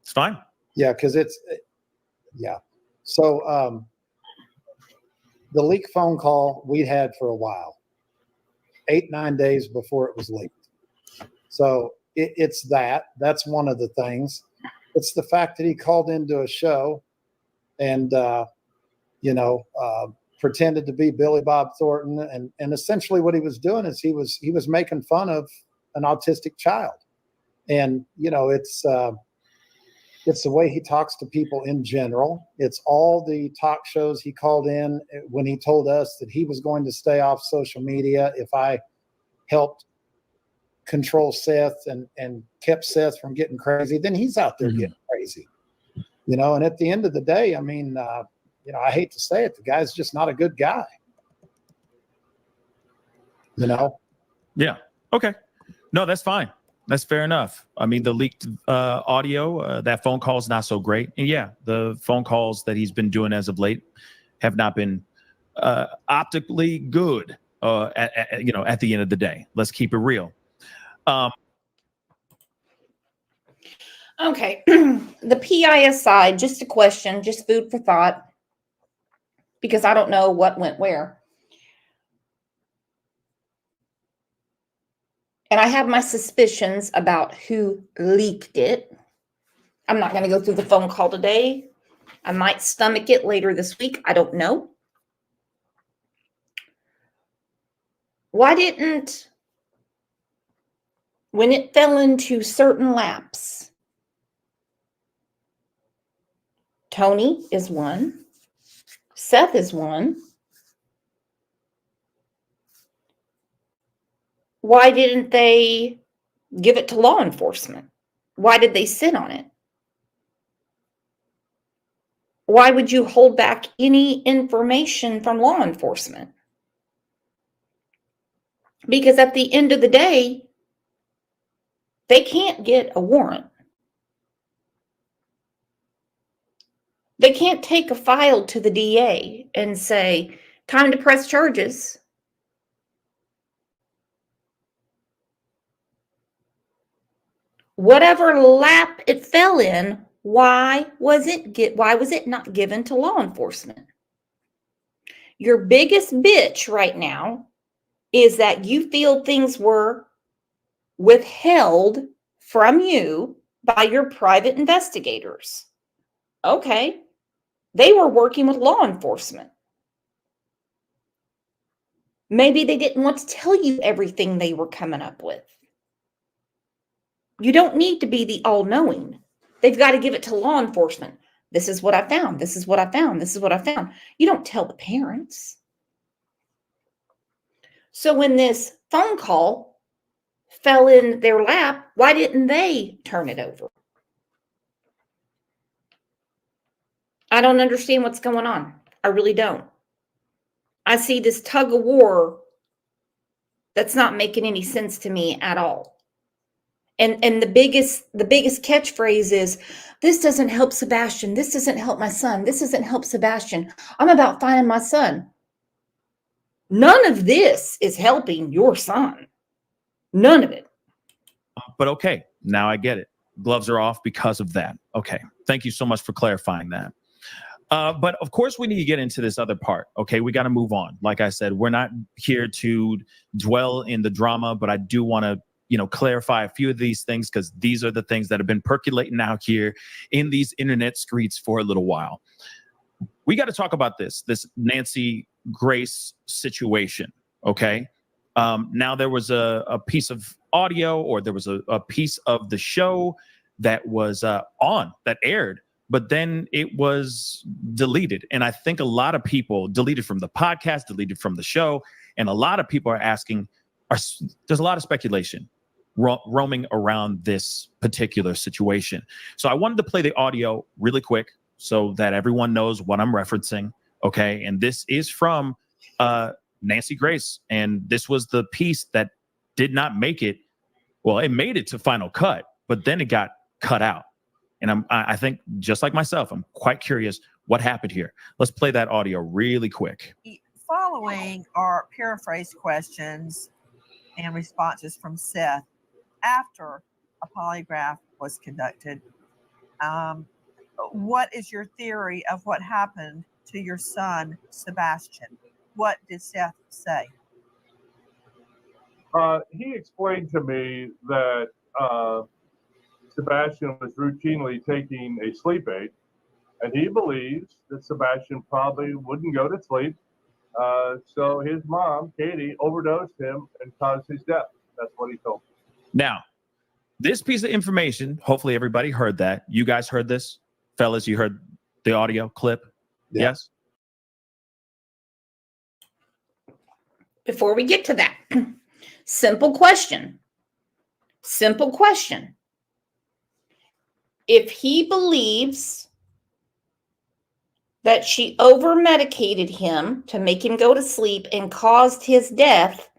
S3: It's fine.
S2: Yeah, because yeah. So the leak phone call we'd had for a while, 8-9 days before it was leaked. So that's one of the things. It's the fact that he called into a show and pretended to be Billy Bob Thornton, and essentially what he was doing is he was making fun of an autistic child. And it's the way he talks to people in general. It's all the talk shows he called in when he told us that he was going to stay off social media if I helped control Seth and kept Seth from getting crazy. Then he's out there getting crazy, and at the end of the day, I mean, I hate to say it, the guy's just not a good guy.
S3: Yeah. Okay. No, that's fine. That's fair enough. I mean, the leaked audio, that phone call is not so great. And yeah, the phone calls that he's been doing as of late have not been optically good at the end of the day. Let's keep it real.
S1: Okay. The PI aside, just a question, just food for thought, because I don't know what went where. And I have my suspicions about who leaked it. I'm not going to go through the phone call today. I might stomach it later this week. I don't know. Why didn't, when it fell into certain laps, Tony is one, Seth is one. Why didn't they give it to law enforcement? Why did they sit on it? Why would you hold back any information from law enforcement? Because at the end of the day, they can't get a warrant. They can't take a file to the DA and say, time to press charges. Whatever lap it fell in, why was it not given to law enforcement? Your biggest bitch right now is that you feel things were withheld from you by your private investigators. Okay, they were working with law enforcement. Maybe they didn't want to tell you everything they were coming up with. You don't need to be the all-knowing. They've got to give it to law enforcement. This is what I found. This is what I found. This is what I found. You don't tell the parents. So when this phone call fell in their lap, why didn't they turn it over? I don't understand what's going on. I really don't. I see this tug of war that's not making any sense to me at all. And the biggest catchphrase is, this doesn't help Sebastian. This doesn't help my son. This doesn't help Sebastian. I'm about finding my son. None of this is helping your son. None of it.
S3: But okay, now I get it. Gloves are off because of that. Okay, thank you so much for clarifying that. But of course, we need to get into this other part. Okay, we got to move on. Like I said, we're not here to dwell in the drama, but I do want to, clarify a few of these things, because these are the things that have been percolating out here in these internet streets for a little while. We got to talk about this Nancy Grace situation. Okay. Now there was a piece of audio, or there was a piece of the show that was that aired, but then it was deleted. And I think a lot of people deleted from the podcast, deleted from the show. And a lot of people are asking, there's a lot of speculation roaming around this particular situation. So I wanted to play the audio really quick so that everyone knows what I'm referencing. Okay. And this is from Nancy Grace. And this was the piece that did not make it. Well, it made it to Final Cut, but then it got cut out. And I think, just like myself, I'm quite curious what happened here. Let's play that audio really quick.
S5: Following are paraphrased questions and responses from Seth after a polygraph was conducted. What is your theory of what happened to your son, Sebastian? What did Seth say?
S6: He explained to me that Sebastian was routinely taking a sleep aid, and he believes that Sebastian probably wouldn't go to sleep. So his mom, Katie, overdosed him and caused his death. That's what he told me.
S3: Now, this piece of information, hopefully everybody heard that. You guys heard this? Fellas, you heard the audio clip?
S2: Yeah.
S3: Yes?
S1: Before we get to that, simple question. Simple question. If he believes that she over-medicated him to make him go to sleep and caused his death,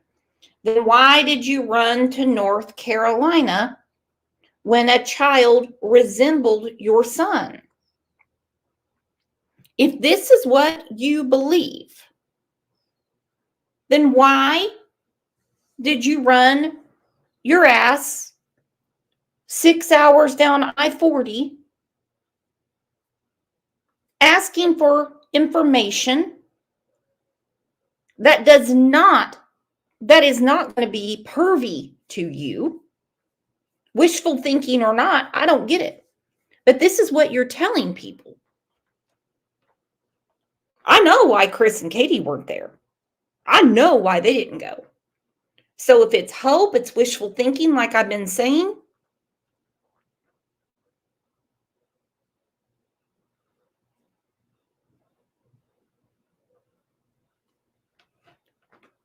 S1: then why did you run to North Carolina when a child resembled your son? If this is what you believe, then why did you run your ass 6 hours down I-40 asking for information that is not going to be pervy to you? Wishful thinking or not, I don't get it. But this is what you're telling people. I know why Chris and Katie weren't there. I know why they didn't go. So if it's hope, it's wishful thinking, like I've been saying.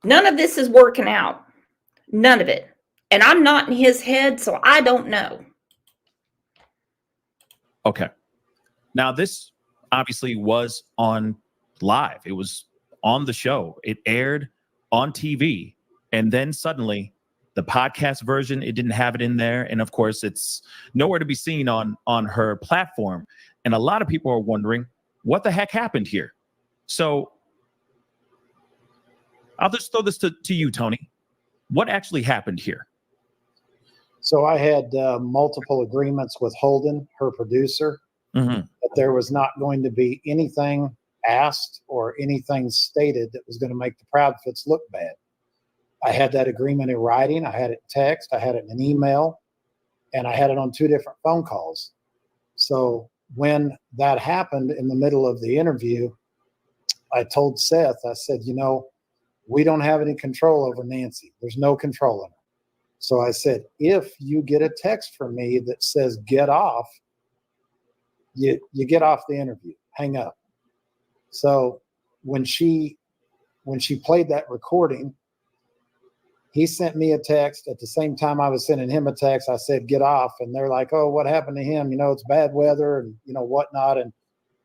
S1: None of this is working out. None of it. And I'm not in his head, so I don't know.
S3: Okay. Now, this obviously was on live. It was on the show. It aired on TV. And then suddenly, the podcast version, it didn't have it in there. And of course, it's nowhere to be seen on her platform. And a lot of people are wondering, what the heck happened here? So I'll just throw this to you, Tony. What actually happened here?
S2: So I had multiple agreements with Holden, her producer, that there was not going to be anything asked or anything stated that was going to make the Proudfoots look bad. I had that agreement in writing. I had it in text. I had it in an email, and I had it on 2 different phone calls. So when that happened in the middle of the interview, I told Seth, I said, we don't have any control over Nancy. There's no control in her. So I said, if you get a text from me that says get off, you get off the interview, hang up. So when she played that recording, he sent me a text at the same time I was sending him a text. I said, get off. And they're like, oh, what happened to him? It's bad weather and, whatnot. And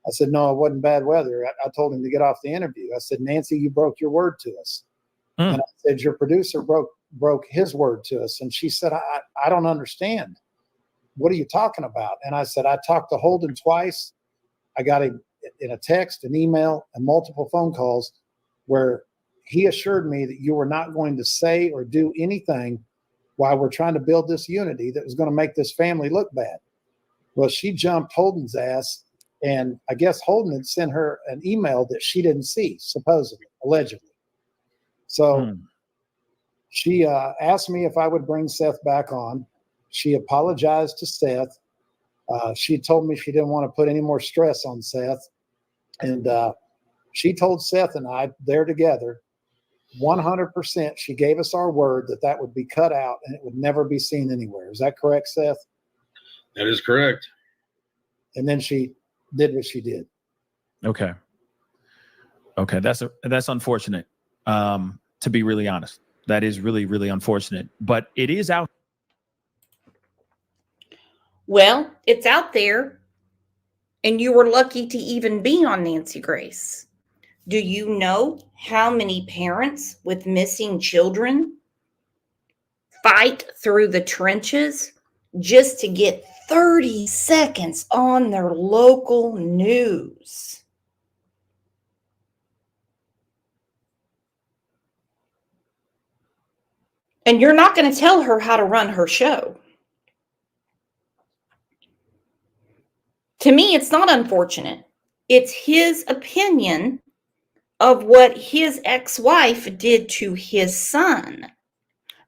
S2: I said, no, it wasn't bad weather. I told him to get off the interview. I said, Nancy, you broke your word to us. And I said, your producer broke his word to us. And she said, I don't understand. What are you talking about? And I said, I talked to Holden twice. I got him in a text, an email, and multiple phone calls where he assured me that you were not going to say or do anything while we're trying to build this unity that was going to make this family look bad. Well, she jumped Holden's ass, and I guess Holden had sent her an email that she didn't see, supposedly, allegedly. So she asked me if I would bring Seth back on. She apologized to Seth. She told me she didn't want to put any more stress on Seth. And she told Seth and I, there together, 100%, she gave us our word that would be cut out and it would never be seen anywhere. Is that correct, Seth?
S4: That is correct.
S2: And then she did what she did.
S3: Okay. That's unfortunate. To be really honest, that is really, really unfortunate, but it is out.
S1: Well, it's out there, and you were lucky to even be on Nancy Grace. Do you know how many parents with missing children fight through the trenches just to get 30 seconds on their local news? And you're not going to tell her how to run her show. To me, it's not unfortunate. It's his opinion of what his ex-wife did to his son.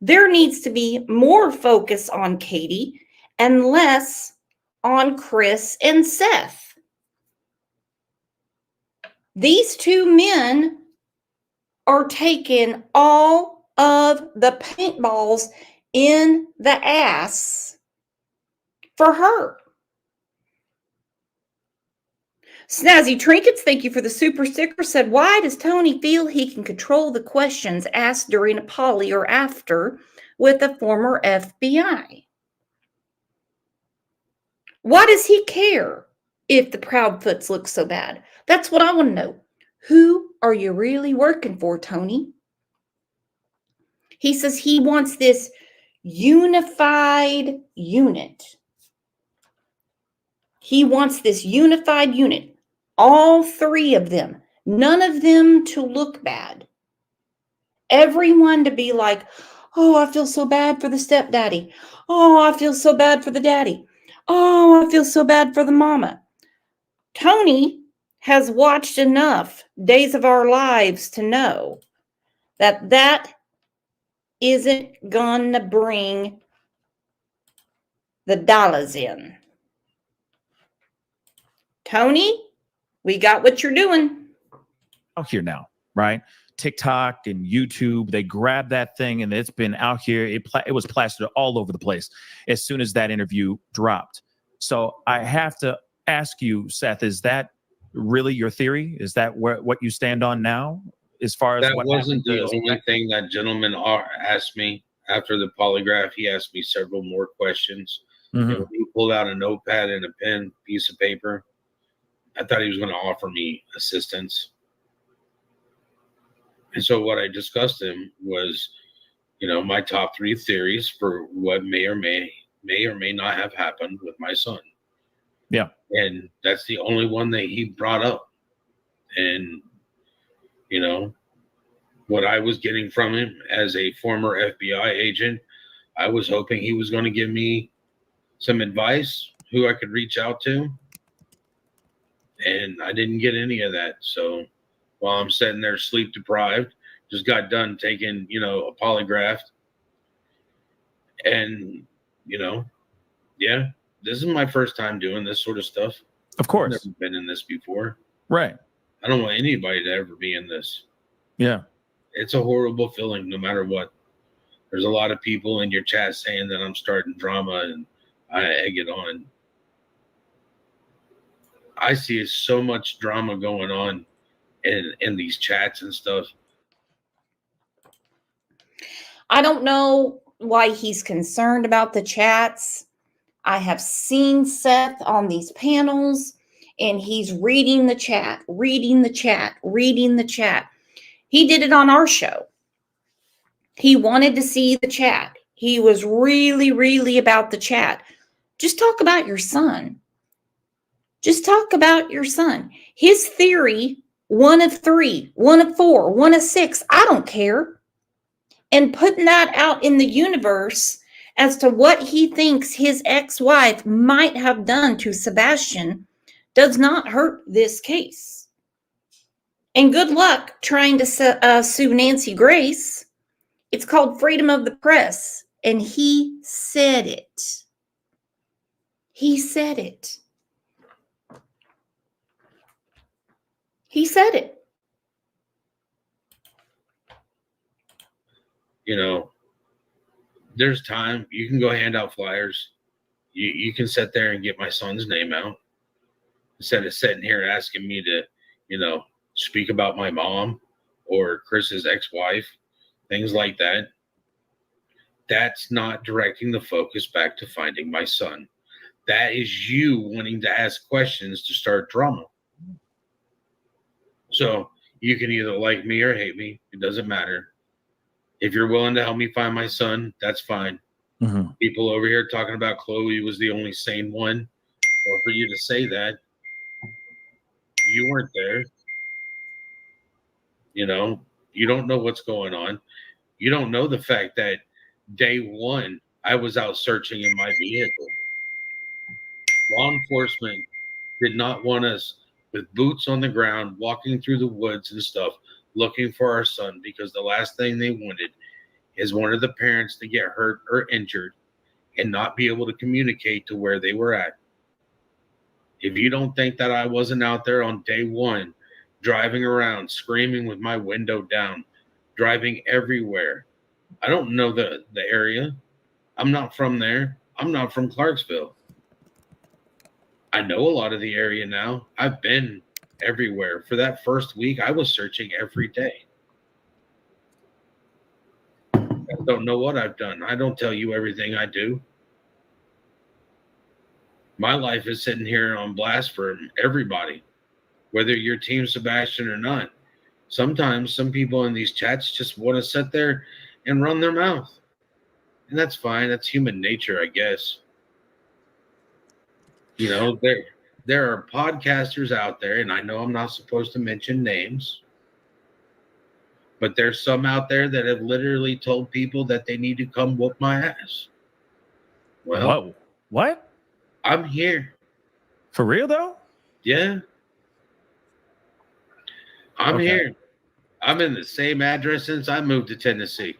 S1: There needs to be more focus on Katie and less on Chris and Seth. These two men are taking all of the paintballs in the ass for her. Snazzy Trinkets, thank you for the super sticker, said, why does Tony feel he can control the questions asked during a poly or after with a former FBI? Why does he care if the Proudfoots look so bad? That's what I want to know. Who are you really working for, Tony? He says he wants this unified unit. He wants this unified unit. All three of them. None of them to look bad. Everyone to be like, oh, I feel so bad for the stepdaddy. Oh, I feel so bad for the daddy. Oh, I feel so bad for the mama. Tony has watched enough Days of Our Lives to know that that isn't gonna bring the dollars in. Tony, we got what you're doing.
S3: Out here now, right? TikTok and YouTube, they grabbed that thing and it's been out here. It was plastered all over the place as soon as that interview dropped. So I have to ask you, Seth, is that really your theory? Is that what you stand on now as far as
S4: that
S3: what
S4: wasn't the
S3: happened?
S4: only thing that gentleman asked me after the polygraph? He asked me several more questions. And he pulled out a notepad and a pen, piece of paper. I thought he was going to offer me assistance. And so what I discussed him was, my top 3 theories for what may or may not have happened with my son.
S3: Yeah.
S4: And that's the only one that he brought up. And, what I was getting from him as a former FBI agent, I was hoping he was going to give me some advice, who I could reach out to. And I didn't get any of that. So while I'm sitting there sleep deprived, just got done taking, a polygraph. And, yeah, this is my first time doing this sort of stuff.
S3: Of course.
S4: I've never been in this before.
S3: Right.
S4: I don't want anybody to ever be in this.
S3: Yeah.
S4: It's a horrible feeling no matter what. There's a lot of people in your chat saying that I'm starting drama and I egg it on. I see so much drama going on in these chats and stuff.
S1: I don't know why he's concerned about the chats. I have seen Seth on these panels, and he's reading the chat, reading the chat, reading the chat. He did it on our show. He wanted to see the chat. He was really, really about the chat. Just talk about your son. Just talk about your son. His theory, 1 of 3, 1 of 4, 1 of 6, I don't care. And putting that out in the universe as to what he thinks his ex-wife might have done to Sebastian does not hurt this case. And good luck trying to sue Nancy Grace. It's called freedom of the press. And he said it. He said it. He said it.
S4: You know, there's time. You can go hand out flyers. You can sit there and get my son's name out instead of sitting here asking me to, you know, speak about my mom or Chris's ex-wife, things like that. That's not directing the focus back to finding my son. That is you wanting to ask questions to start drama. So you can either like me or hate me. It doesn't matter. If you're willing to help me find my son, that's fine.
S3: Mm-hmm.
S4: People over here talking about Chloe was the only sane one. Well, for you to say that, you weren't there. You know, you don't know what's going on. You don't know the fact that day one, I was out searching in my vehicle. Law enforcement did not want us with boots on the ground, walking through the woods and stuff, looking for our son, because the last thing they wanted is one of the parents to get hurt or injured and not be able to communicate to where they were at. If you don't think that I wasn't out there on day one, driving around, screaming with my window down, driving everywhere, I don't know the area. I'm not from there. I'm not from Clarksville. I know a lot of the area now. I've been everywhere. For that first week, I was searching every day. I don't know what I've done. I don't tell you everything I do. My life is sitting here on blast for everybody, whether you're Team Sebastian or not. Sometimes some people in these chats just want to sit there and run their mouth. And that's fine. That's human nature, I guess. You know, there are podcasters out there, and I know I'm not supposed to mention names, but there's some out there that have literally told people that they need to come whoop my ass. Well,
S3: Whoa. What?
S4: I'm here.
S3: For real though?
S4: Yeah. I'm
S3: Okay.
S4: here. I'm in the same address since I moved to Tennessee.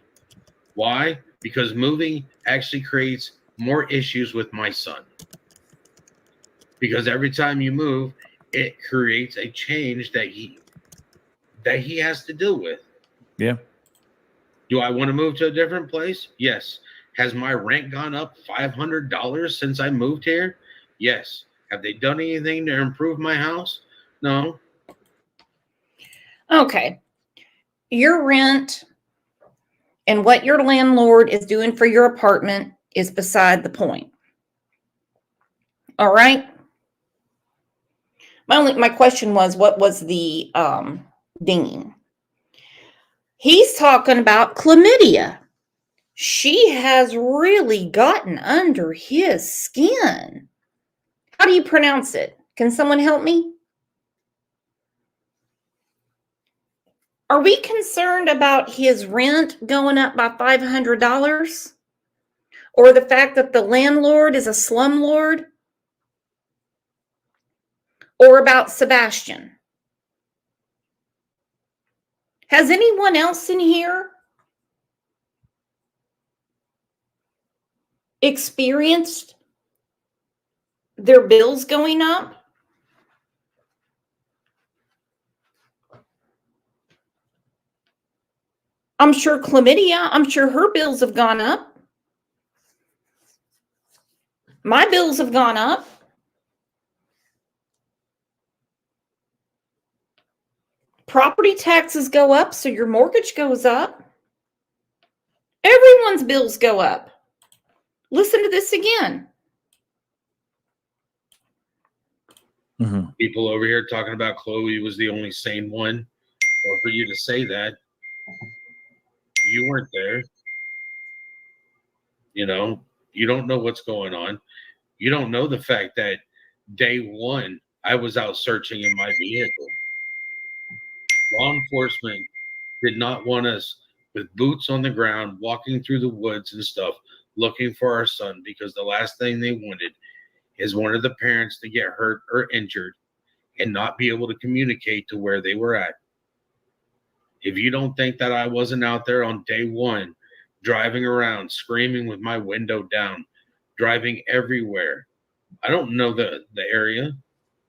S4: Why? Because moving actually creates more issues with my son. Because every time you move, it creates a change that he has to deal with.
S3: Yeah.
S4: Do I want to move to a different place? Yes. Has my rent gone up $500 since I moved here? Yes. Have they done anything to improve my house? No.
S1: Okay. Your rent and what your landlord is doing for your apartment is beside the point. All right. My question was, what was the dinging? He's talking about chlamydia. She has really gotten under his skin. How do you pronounce it? Can someone help me? Are we concerned about his rent going up by $500? Or the fact that the landlord is a slumlord? Or about Sebastian? Has anyone else in here experienced their bills going up? I'm sure chlamydia, I'm sure her bills have gone up. My bills have gone up. Property taxes go up, so your mortgage goes up. Everyone's bills go up. Listen to this again.
S3: Mhm.
S4: People over here talking about Chloe was the only sane one. Or for you to say that, you weren't there. You know, you don't know what's going on. You don't know the fact that day one, I was out searching in my vehicle. Law enforcement did not want us with boots on the ground, walking through the woods and stuff, looking for our son, because the last thing they wanted is one of the parents to get hurt or injured and not be able to communicate to where they were at. If you don't think that I wasn't out there on day one, driving around, screaming with my window down, driving everywhere, I don't know the area.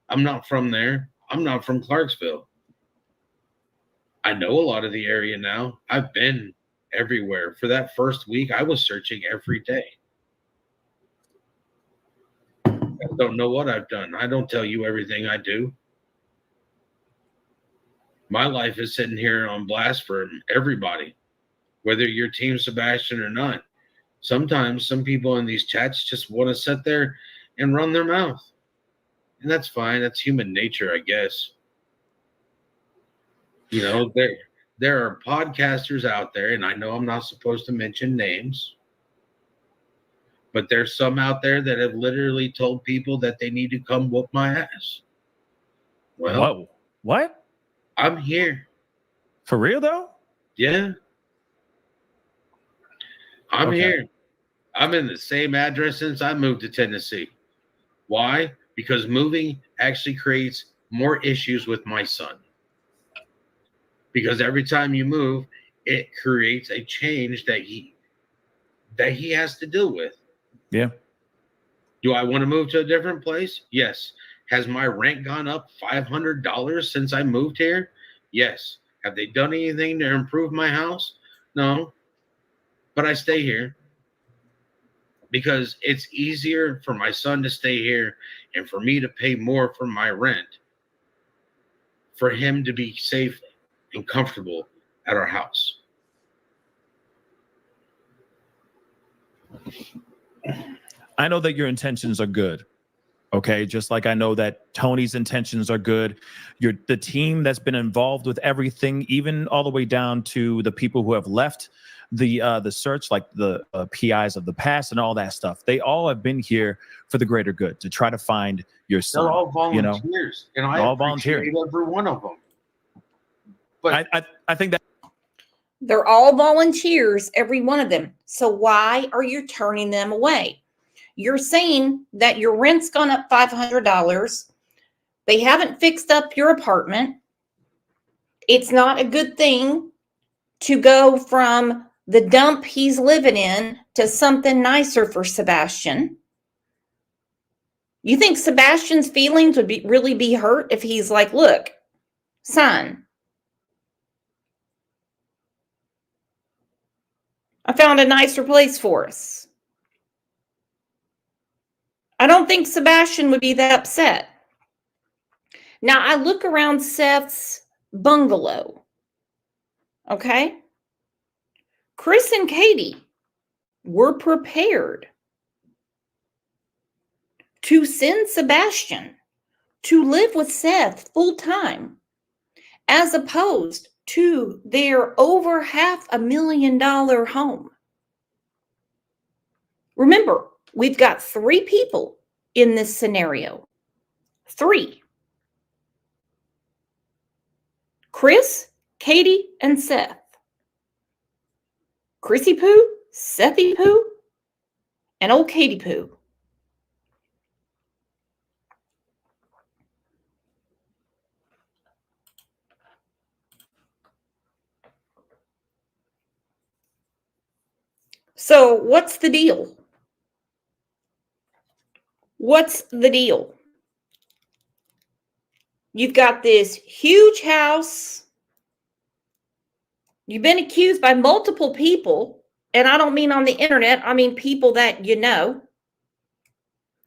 S4: I'm not from there. I'm not from Clarksville. I know a lot of the area now. I've been everywhere. For that first week, I was searching every day. I don't know what I've done. I don't tell you everything I do. My life is sitting here on blast for everybody, whether you're Team Sebastian or not. Sometimes some people in these chats just want to sit there and run their mouth. And that's fine. That's human nature, I guess. You know, there are podcasters out there, and I know I'm not supposed to mention names, but there's some out there that have literally told people that they need to come whoop my ass. Well,
S3: Whoa. What?
S4: I'm here.
S3: For real though?
S4: Yeah. I'm
S3: Okay.
S4: here. I'm in the same address since I moved to Tennessee. Why? Because moving actually creates more issues with my son. Because every time you move, it creates a change that he has to deal with.
S3: Yeah.
S4: Do I want to move to a different place? Yes. Has my rent gone up $500 since I moved here? Yes. Have they done anything to improve my house? No. But I stay here because it's easier for my son to stay here and for me to pay more for my rent, for him to be safe and comfortable at our house.
S3: I know that your intentions are good. Okay. Just like I know that Tony's intentions are good. You're the team that's been involved with everything, even all the way down to the people who have left the search, like the PIs of the past and all that stuff. They all have been here for the greater good to try to find your son.
S4: They're all volunteers, and I
S3: all
S4: appreciate every one of them. But
S3: I think that
S1: They're all volunteers, every one of them. So why are you turning them away? You're saying that your rent's gone up $500. They haven't fixed up your apartment. It's not a good thing to go from the dump he's living in to something nicer for Sebastian. You think Sebastian's feelings would really be hurt if he's like, look, son, I found a nicer place for us. I don't think Sebastian would be that upset. Now, I look around Seth's bungalow, okay? Chris and Katie were prepared to send Sebastian to live with Seth full time, as opposed to their over $500,000 home. Remember, we've got 3 people in this scenario. 3. Chris, Katie, and Seth. Chrissy Poo, Sethy Poo, and old Katie Poo. So what's the deal? What's the deal? You've got this huge house. You've been accused by multiple people, and I don't mean on the internet, I mean people that you know,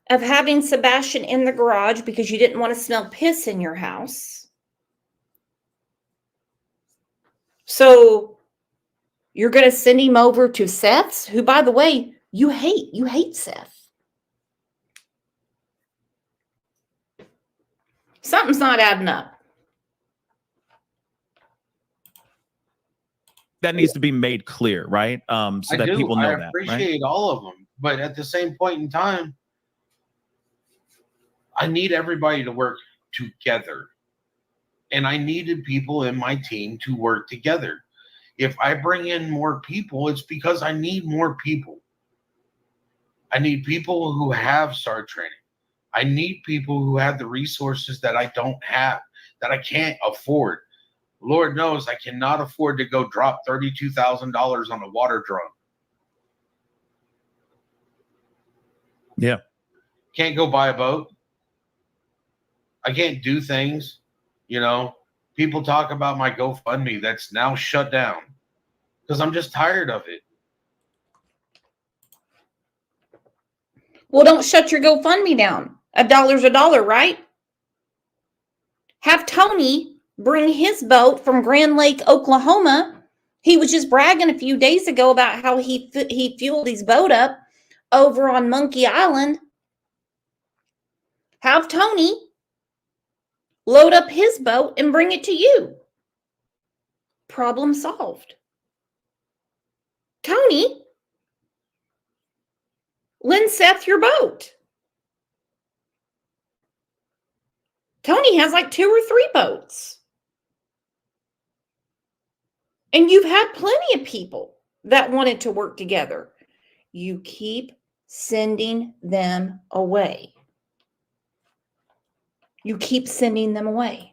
S1: of having Sebastian in the garage because you didn't want to smell piss in your house. So you're going to send him over to Seth's, who, by the way, you hate Seth. Something's not adding up.
S3: That needs to be made clear, right? So that people know
S4: I
S3: that, right?
S4: appreciate all of them, but at the same point in time, I need everybody to work together. And I needed people in my team to work together. If I bring in more people, it's because I need more people. I need people who have SAR training. I need people who have the resources that I don't have, that I can't afford. Lord knows I cannot afford to go drop $32,000 on a water drum.
S3: Yeah.
S4: Can't go buy a boat. I can't do things. You know, people talk about my GoFundMe that's now shut down because I'm just tired of it.
S1: Well, don't shut your GoFundMe down. $1's a dollar, right? Have Tony bring his boat from Grand Lake, Oklahoma. He was just bragging a few days ago about how he fueled his boat up over on Monkey Island. Have Tony load up his boat and bring it to you. Problem solved. Tony, lend Seth your boat. Tony has like 2 or 3 boats. And you've had plenty of people that wanted to work together. You keep sending them away. You keep sending them away.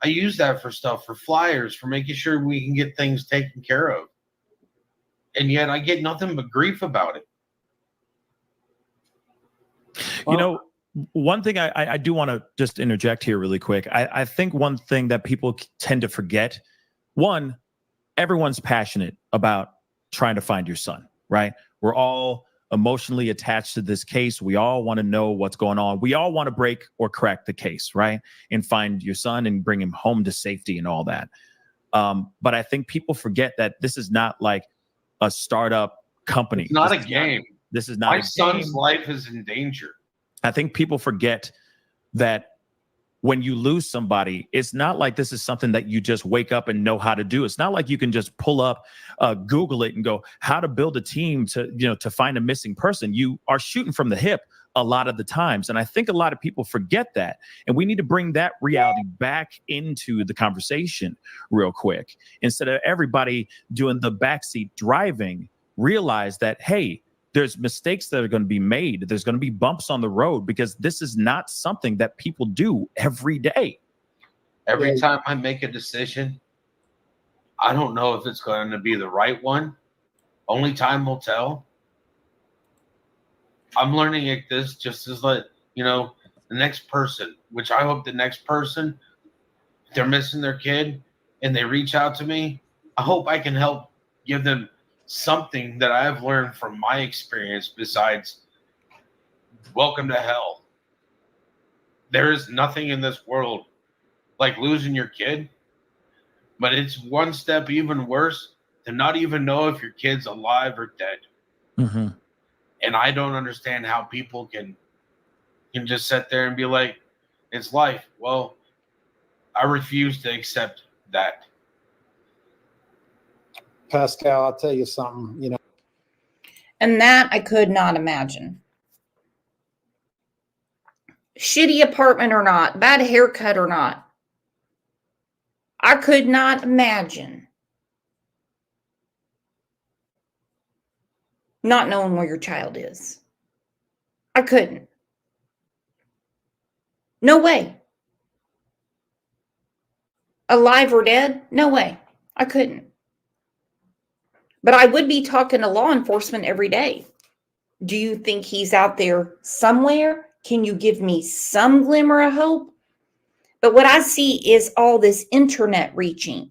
S4: I use that for stuff, for flyers, for making sure we can get things taken care of. And yet I get nothing but grief about it.
S3: You know, one thing I do want to just interject here really quick. I think one thing that people tend to forget, one, everyone's passionate about trying to find your son, right? We're all emotionally attached to this case. We all want to know what's going on. We all want to break or crack the case, right? And find your son and bring him home to safety and all that. But I think people forget that this is not like a startup company.
S4: It's not a game.
S3: This is not
S4: my son's life is in danger.
S3: I think people forget that when you lose somebody, it's not like this is something that you just wake up and know how to do. It's not like you can just pull up, Google it and go, how to build a team to find a missing person. You are shooting from the hip a lot of the times. And I think a lot of people forget that. And we need to bring that reality back into the conversation real quick. Instead of everybody doing the backseat driving, realize that, hey, there's mistakes that are going to be made. There's going to be bumps on the road because this is not something that people do every day.
S4: Every time I make a decision, I don't know if it's going to be the right one. Only time will tell. I'm learning at this just as the next person, which I hope the next person, if they're missing their kid and they reach out to me, I hope I can help give them something that I've learned from my experience besides welcome to hell. There is nothing in this world like losing your kid, but it's one step even worse to not even know if your kid's alive or dead.
S3: Mm-hmm.
S4: And I don't understand how people can just sit there and be like, it's life. Well, I refuse to accept that.
S2: Pascal, I'll tell you something,
S1: And that I could not imagine. Shitty apartment or not, bad haircut or not, I could not imagine not knowing where your child is. I couldn't. No way. Alive or dead? No way. I couldn't. But I would be talking to law enforcement every day. Do you think he's out there somewhere? Can you give me some glimmer of hope? But what I see is all this internet reaching.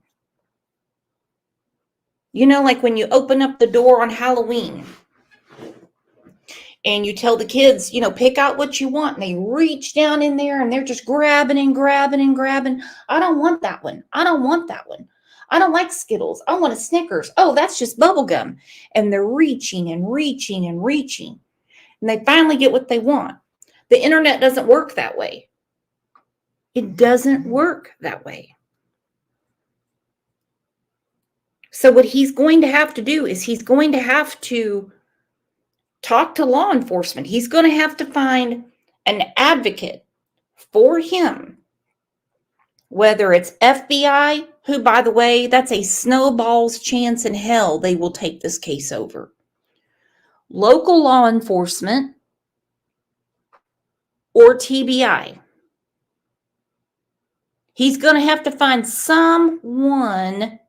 S1: Like when you open up the door on Halloween and you tell the kids, pick out what you want. And they reach down in there and they're just grabbing and grabbing and grabbing. I don't want that one. I don't want that one. I don't like Skittles. I want a Snickers. Oh, that's just bubble gum. And they're reaching and reaching and reaching. And they finally get what they want. The internet doesn't work that way. It doesn't work that way. So what he's going to have to do is he's going to have to talk to law enforcement. He's going to have to find an advocate for him, whether it's FBI, who, by the way, that's a snowball's chance in hell they will take this case over, local law enforcement, or TBI. He's going to have to find someone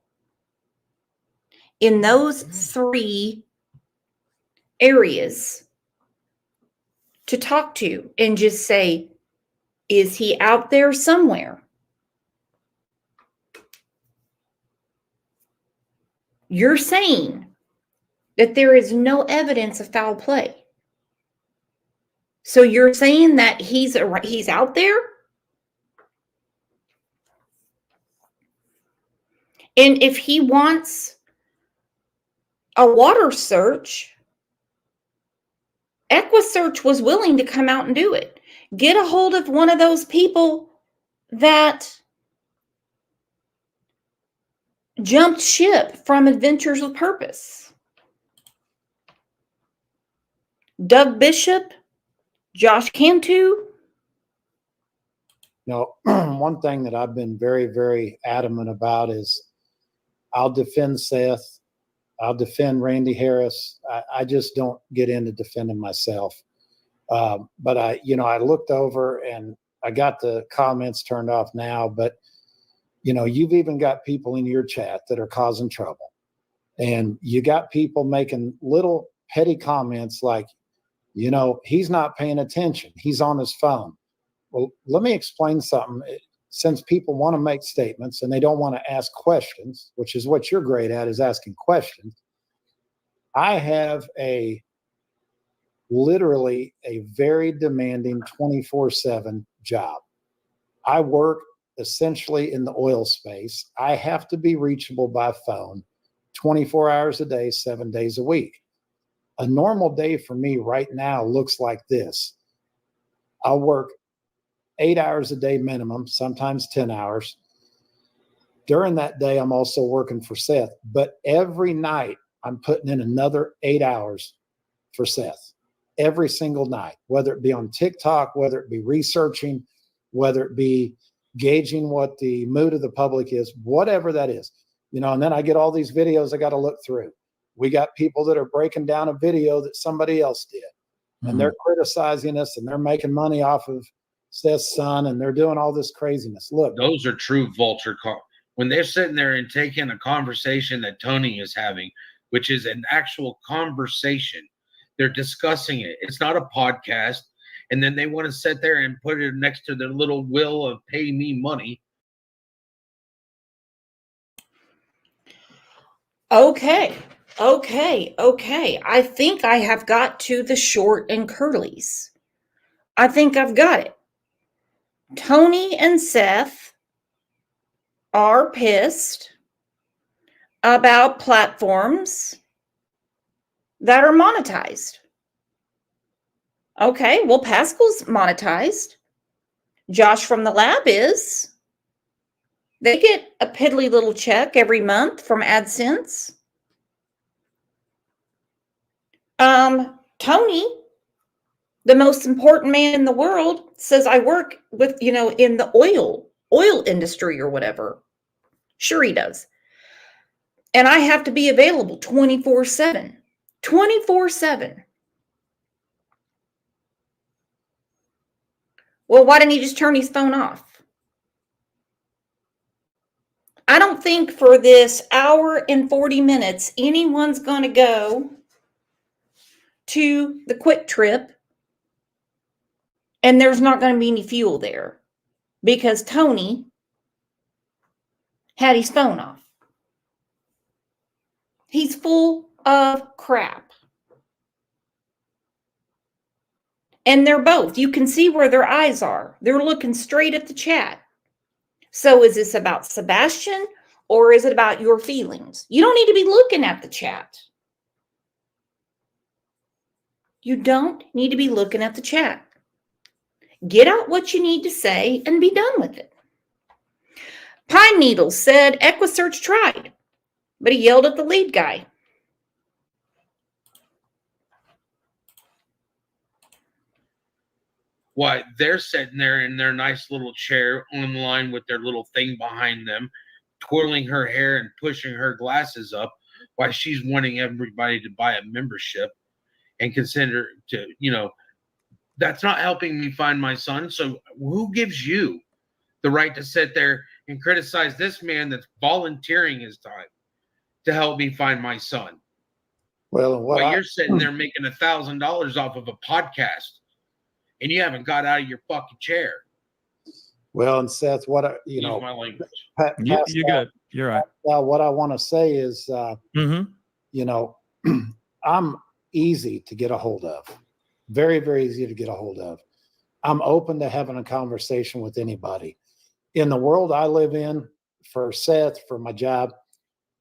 S1: in those three areas to talk to and just say, is he out there somewhere? You're saying that there is no evidence of foul play. So you're saying that he's out there? And if he wants a water search, EquiSearch was willing to come out and do it. Get a hold of one of those people that jumped ship from Adventures with Purpose. Doug Bishop, Josh Cantu.
S2: No, one thing that I've been very, very adamant about is I'll defend Seth. I'll defend Randy Harris. I just don't get into defending myself. But I looked over and I got the comments turned off now, but you've even got people in your chat that are causing trouble, and you got people making little petty comments like, he's not paying attention. He's on his phone. Well, let me explain something. Since people want to make statements and they don't want to ask questions, which is what you're great at, is asking questions. I have literally a very demanding 24/7 job. I work essentially in the oil space. I have to be reachable by phone 24 hours a day, 7 days a week. A normal day for me right now looks like this. I'll work 8 hours a day minimum, sometimes 10 hours. During that day, I'm also working for Seth, but every night I'm putting in another 8 hours for Seth. Every single night, whether it be on TikTok, whether it be researching, whether it be gauging what the mood of the public is, whatever that is, and then I get all these videos I got to look through. We got people that are breaking down a video that somebody else did, and they're criticizing us, and they're making money off of Seth's son, and they're doing all this craziness. Look,
S4: those are true vulture calls. When they're sitting there and taking a conversation that Tony is having, which is an actual conversation, they're discussing it. It's not a podcast. And then they want to sit there and put it next to their little will of pay me money.
S1: Okay. I think I have got to the short and curlies. I think I've got it. Tony and Seth are pissed about platforms that are monetized. Okay, well, Pascal's monetized. Josh from the lab is. They get a piddly little check every month from AdSense. Tony, the most important man in the world, says I work with, in the oil industry or whatever. Sure he does. And I have to be available 24/7. 24/7. Well, why didn't he just turn his phone off? I don't think for this hour and 40 minutes, anyone's going to go to the Quick Trip and there's not going to be any fuel there because Tony had his phone off. He's full of crap. And they're both. You can see where their eyes are. They're looking straight at the chat. So is this about Sebastian or is it about your feelings? You don't need to be looking at the chat. You don't need to be looking at the chat. Get out what you need to say and be done with it. Pine Needles said EquiSearch tried, but he yelled at the lead guy.
S4: Why, they're sitting there in their nice little chair on the line with their little thing behind them, twirling her hair and pushing her glasses up while she's wanting everybody to buy a membership and consider to, that's not helping me find my son. So who gives you the right to sit there and criticize this man that's volunteering his time to help me find my son?
S2: Well,
S4: While you're sitting there making $1,000 off of a podcast and you haven't got out of your fucking chair.
S2: Well, and Seth,
S4: Use my language.
S3: You're good. You're right.
S2: Pascal, what I want to say is, I'm easy to get a hold of. Very, very easy to get a hold of. I'm open to having a conversation with anybody. In the world I live in, for Seth, for my job,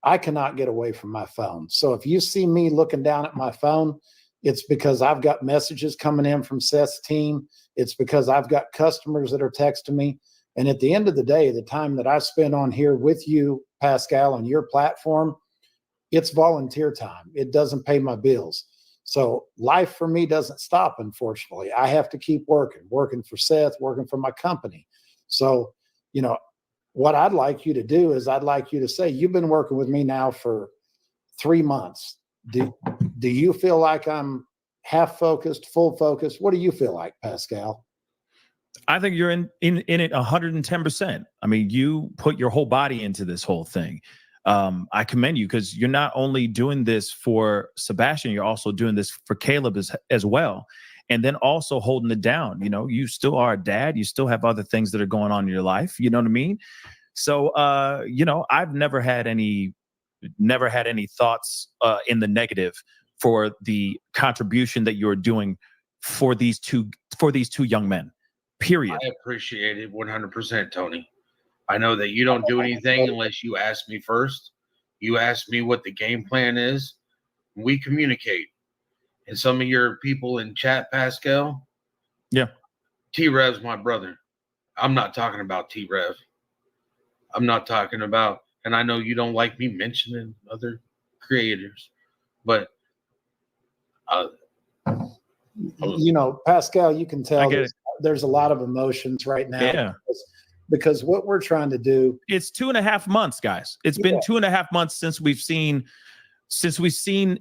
S2: I cannot get away from my phone. So if you see me looking down at my phone, it's because I've got messages coming in from Seth's team. It's because I've got customers that are texting me. And at the end of the day, the time that I spend on here with you, Pascal, on your platform, it's volunteer time. It doesn't pay my bills. So life for me doesn't stop, unfortunately. I have to keep working for Seth, working for my company. So, what I'd like you to do is I'd like you to say, you've been working with me now for 3 months. Do you feel like I'm half focused, full focused? What do you feel like, Pascal?
S3: I think you're in it 110%. I mean, you put your whole body into this whole thing. I commend you because you're not only doing this for Sebastian, you're also doing this for Caleb as well. And then also holding it down. You still are a dad. You still have other things that are going on in your life. You know what I mean? So, I've never had any thoughts in the negative for the contribution that you're doing for these two young men. Period.
S4: I appreciate it 100%, Tony. I know that you don't do anything unless you ask me first. You ask me what the game plan is. We communicate. And some of your people in chat, Pascal.
S3: Yeah.
S4: T-Rev's my brother. I'm not talking about T-Rev. I'm not talking about, and I know you don't like me mentioning other creators, but
S2: Pascal, you can tell there's a lot of emotions right now.
S3: Yeah.
S2: Because what we're trying to do.
S3: It's 2.5 months, guys. It's been 2.5 months since we've seen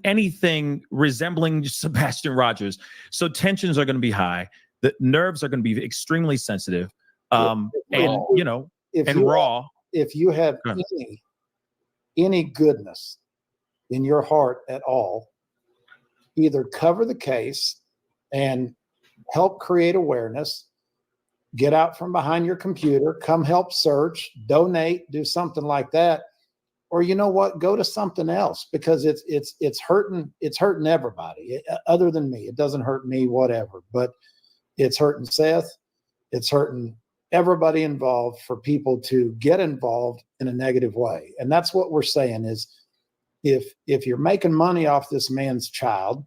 S3: anything resembling Sebastian Rogers. So tensions are going to be high. The nerves are going to be extremely sensitive. Raw.
S2: If you have any goodness in your heart at all, either cover the case and help create awareness, get out from behind your computer, come help search, donate, do something like that. Or you know what, go to something else because it's hurting everybody other than me. It doesn't hurt me, whatever, but it's hurting Seth. It's hurting everybody involved for people to get involved in a negative way. And that's what we're saying is if you're making money off this man's child,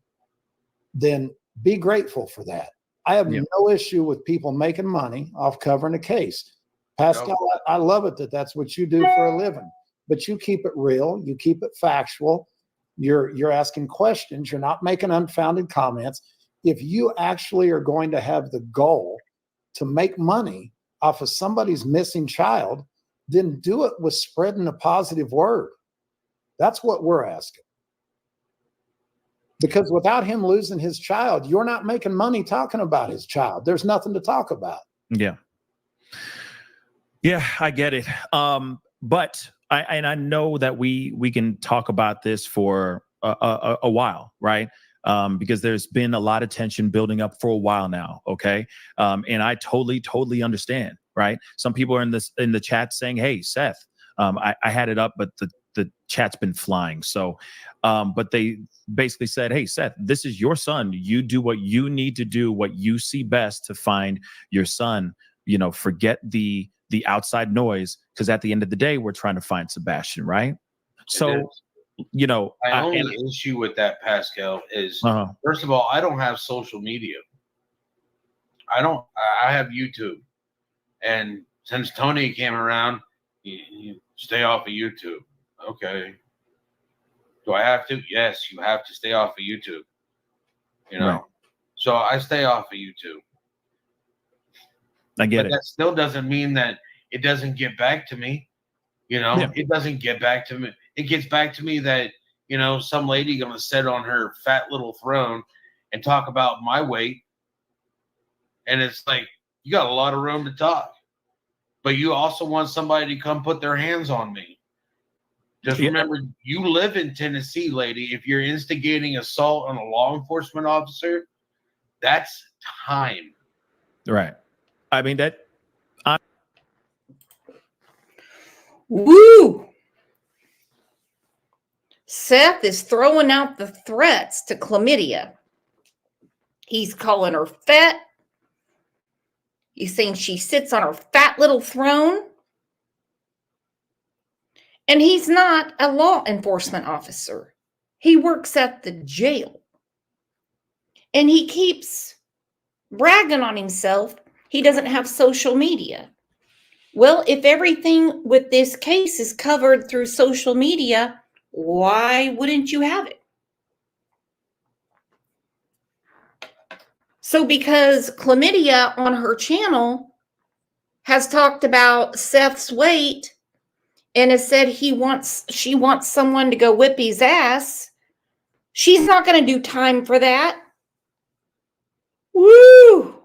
S2: then be grateful for that. I have no issue with people making money off covering a case. Pascal, I love it that's what you do for a living. But you keep it real, you keep it factual. You're asking questions. You're not making unfounded comments. If you actually are going to have the goal to make money off of somebody's missing child, then do it with spreading a positive word. That's what we're asking. Because without him losing his child, you're not making money talking about his child. There's nothing to talk about.
S3: Yeah. Yeah, I get it. But I know that we can talk about this for a while, right? Because there's been a lot of tension building up for a while now. Okay. And I totally understand, right? Some people are in the chat saying, hey, Seth, I had it up, but the chat's been flying. So, but they basically said, hey, Seth, this is your son. You do what you need to do, what you see best to find your son. Forget the outside noise, because at the end of the day, we're trying to find Sebastian, right? So,
S4: my only issue with that, Pascal, is first of all, I don't have social media. I have YouTube, and since Tony came around, you stay off of YouTube. Okay. Do I have to? Yes, you have to stay off of YouTube. You know,
S3: Right.
S4: so I stay off of YouTube.
S3: I get
S4: But
S3: it.
S4: that still doesn't mean that it doesn't get back to me. You know,
S3: Yeah.
S4: it doesn't get back to me. It gets back to me that, you know, some lady going to sit on her fat little throne and talk about my weight. And it's like, you got a lot of room to talk, but you also want somebody to come put their hands on me. Just
S3: Yeah.
S4: remember, you live in Tennessee, lady. If you're instigating assault on a law enforcement officer, that's time.
S3: Right. I mean, that
S1: Woo! Seth is throwing out the threats to chlamydia. He's calling her fat. He's saying she sits on her fat little throne. And he's not a law enforcement officer. He works at the jail. And he keeps bragging on himself. He doesn't have social media. Well, if everything with this case is covered through social media, why wouldn't you have it? So because chlamydia on her channel has talked about Seth's weight and has said she wants someone to go whip his ass, she's not going to do time for that. Woo!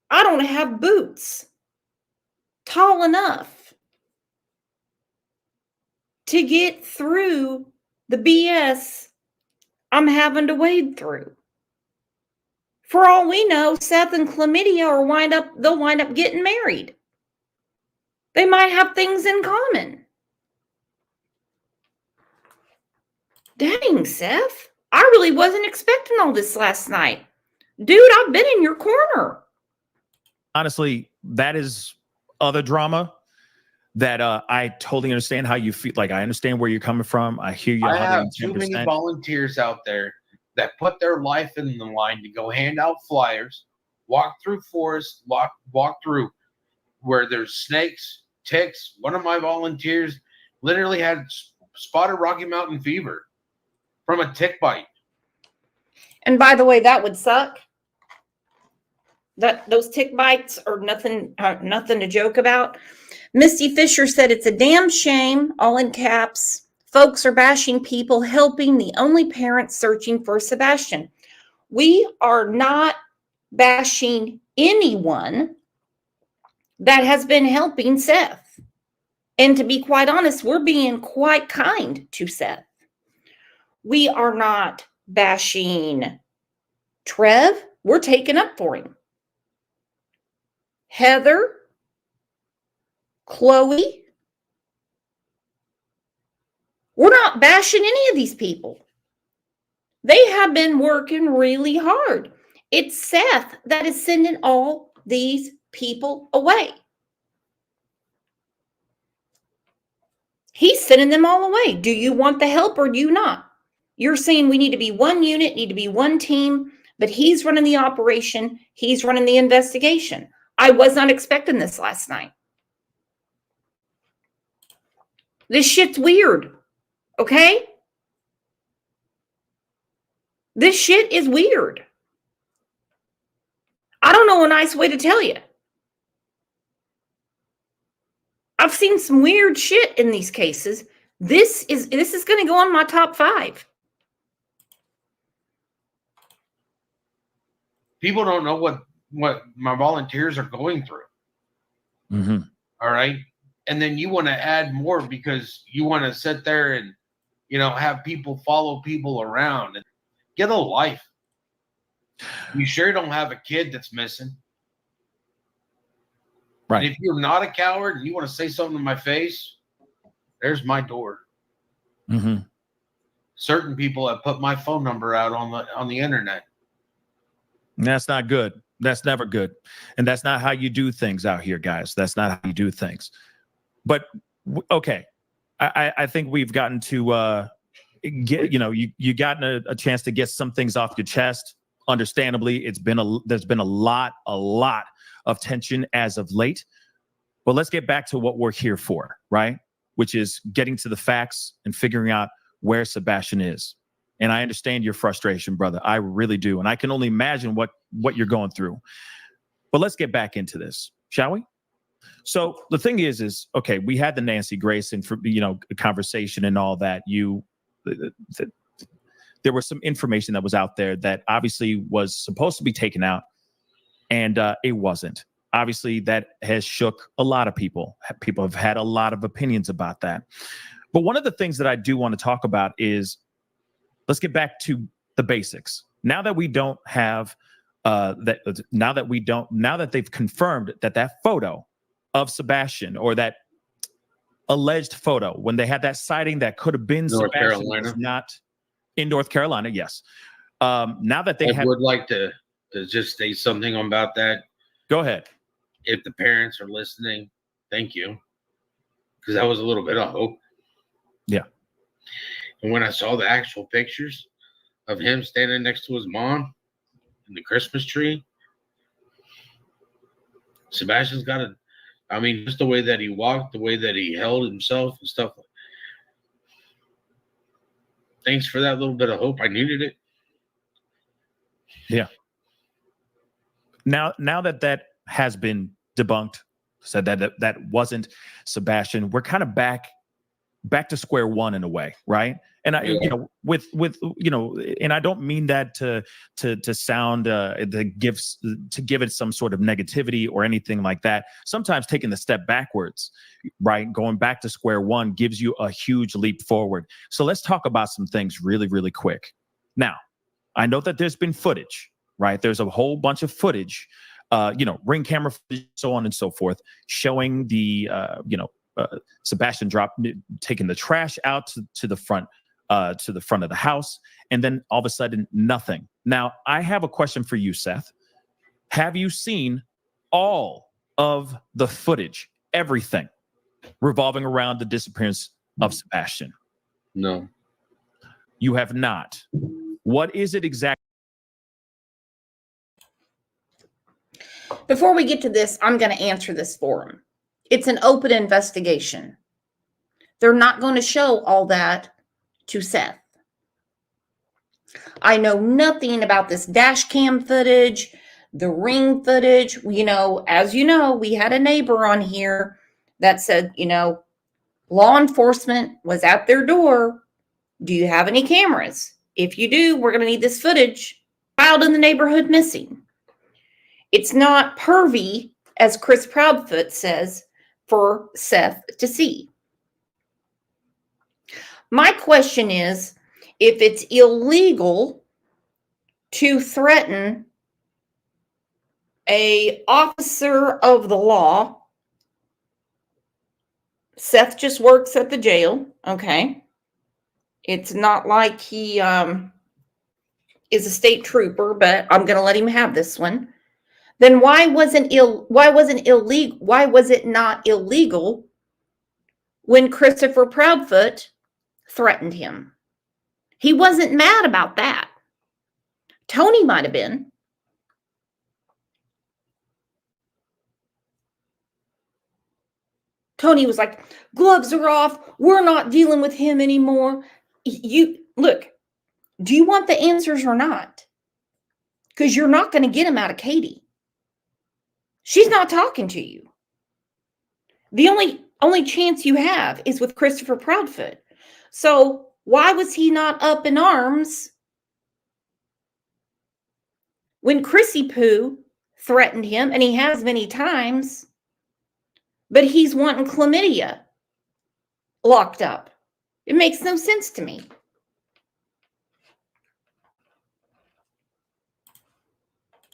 S1: I don't have boots tall enough to get through the BS I'm having to wade through. For all we know, Seth and chlamydia they'll wind up getting married. They might have things in common. Dang, Seth. I really wasn't expecting all this last night. Dude, I've been in your corner.
S3: honestly, that is other drama that I totally understand how you feel. Like, I understand where you're coming from. I hear you.
S4: I have
S3: 110%.
S4: too many volunteers out there that put their life in the line to go hand out flyers, walk through forests, walk through where there's snakes, ticks. One of my volunteers literally had spotted Rocky Mountain fever from a tick bite.
S1: And by the way, that would suck. Those tick bites are nothing to joke about. Misty Fisher said it's a damn shame, all in caps. Folks are bashing people helping the only parents searching for Sebastian. We are not bashing anyone that has been helping Seth. And to be quite honest, we're being quite kind to Seth. We are not bashing Trev. We're taking up for him. Heather, Chloe, we're not bashing any of these people. They have been working really hard. It's Seth that is sending all these people away. He's sending them all away. Do you want the help or do you not? You're saying we need to be one unit, need to be one team, but he's running the operation. He's running the investigation. I was not expecting this last night. This shit's weird, okay? This shit is weird. I don't know a nice way to tell you. I've seen some weird shit in these cases. This is going to go on my top 5.
S4: People don't know what my volunteers are going through.
S3: Mm-hmm.
S4: All right. And then you want to add more because you want to sit there and, have people follow people around. And get a life. You sure don't have a kid that's missing.
S3: Right.
S4: And if you're not a coward and you want to say something to my face, there's my door.
S3: Mm-hmm.
S4: Certain people have put my phone number out on the internet.
S3: That's not good. That's never good. And that's not how you do things out here, guys. That's not how you do things. But okay. I think we've gotten to get, you gotten a chance to get some things off your chest. understandably, there's been a lot of tension as of late. But let's get back to what we're here for, right? Which is getting to the facts and figuring out where Sebastian is. And I understand your frustration, brother. I really do. And I can only imagine what you're going through. But let's get back into this, shall we? So the thing is okay, we had the Nancy Grace and conversation and all that. There was some information that was out there that obviously was supposed to be taken out, and it wasn't. Obviously, that has shook a lot of people. People have had a lot of opinions about that. But one of the things that I do want to talk about is, let's get back to the basics. Now that we don't have now that they've confirmed that photo of Sebastian, or that alleged photo when they had that sighting that could have been
S4: North
S3: Sebastian,
S4: Carolina.
S3: was not in North Carolina. Yes. Now that
S4: I would like to just say something about that.
S3: Go ahead.
S4: If the parents are listening, thank you, because that was a little bit of hope.
S3: Yeah.
S4: And when I saw the actual pictures of him standing next to his mom in the Christmas tree, Sebastian's got just the way that he walked, the way that he held himself and stuff. Thanks for that little bit of hope. I needed it.
S3: Yeah. Now that has been debunked, said that wasn't Sebastian, we're kind of back to square one in a way, right? And I, with and I don't mean that to sound to give it some sort of negativity or anything like that. Sometimes taking the step backwards, right, going back to square one gives you a huge leap forward. So let's talk about some things really, really quick. Now, I know that there's been footage, right? There's a whole bunch of footage, ring camera footage, so on and so forth, showing the Sebastian taking the trash out to the front of the house, and then all of a sudden nothing. Now, I have a question for you, Seth. Have you seen all of the footage, everything revolving around the disappearance of Sebastian?
S4: No.
S3: You have not. What is it exactly?
S1: Before we get to this, I'm going to answer this for him. It's an open investigation. They're not going to show all that to Seth. I know nothing about this dash cam footage, the ring footage. As you know, we had a neighbor on here that said, law enforcement was at their door. Do you have any cameras? If you do, we're going to need this footage. Child in the neighborhood missing. It's not pervy, as Chris Proudfoot says, for Seth to see. My question is, if it's illegal to threaten an officer of the law, Seth just works at the jail, okay? It's not like he is a state trooper, but I'm going to let him have this one. Then why was it not illegal when Christopher Proudfoot threatened him? He wasn't mad about that. Tony might have been. Tony was like, gloves are off. We're not dealing with him anymore. Look, do you want the answers or not? Because you're not going to get them out of Katie. She's not talking to you. The only chance you have is with Christopher Proudfoot. So why was he not up in arms when Chrissy Poo threatened him, and he has many times, but he's wanting chlamydia locked up? It makes no sense to me.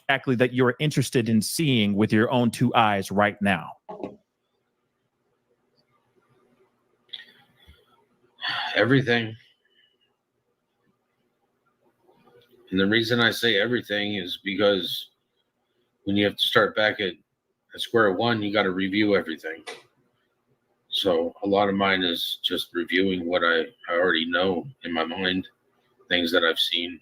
S3: Exactly that you're interested in seeing with your own two eyes right now?
S4: Everything. And the reason I say everything is because when you have to start back at square one, you got to review everything. So a lot of mine is just reviewing what I already know in my mind, things that I've seen,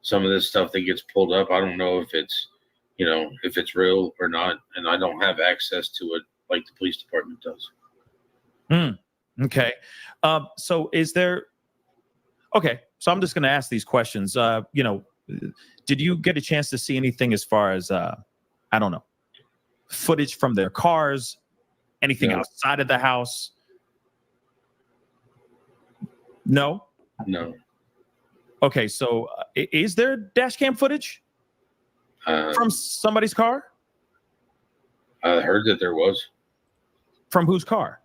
S4: some of this stuff that gets pulled up, I don't know if it's, if it's real or not, and I don't have access to it like the police department does.
S3: Okay. So I'm just going to ask these questions. Did you get a chance to see anything as far as, I don't know, footage from their cars, anything
S4: No.
S3: outside of the house? No?
S4: No.
S3: Okay. So is there dash cam footage from somebody's car?
S4: I heard that there was.
S3: From whose car?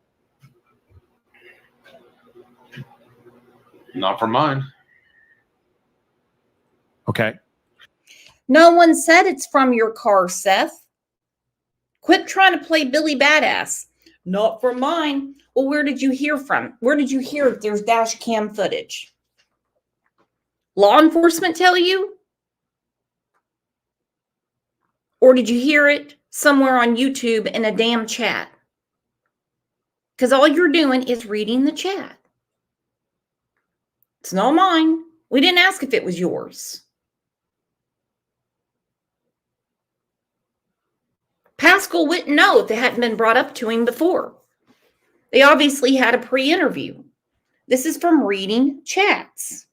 S4: Not from mine.
S3: Okay.
S1: No one said it's from your car, Seth. Quit trying to play Billy Badass. Not from mine. Well, where did you hear from? Where did you hear if there's dash cam footage? Law enforcement tell you? Or did you hear it somewhere on YouTube in a damn chat? Because all you're doing is reading the chat. It's not mine. We didn't ask if it was yours. Pascal wouldn't know if it hadn't been brought up to him before. They obviously had a pre-interview. This is from reading chats.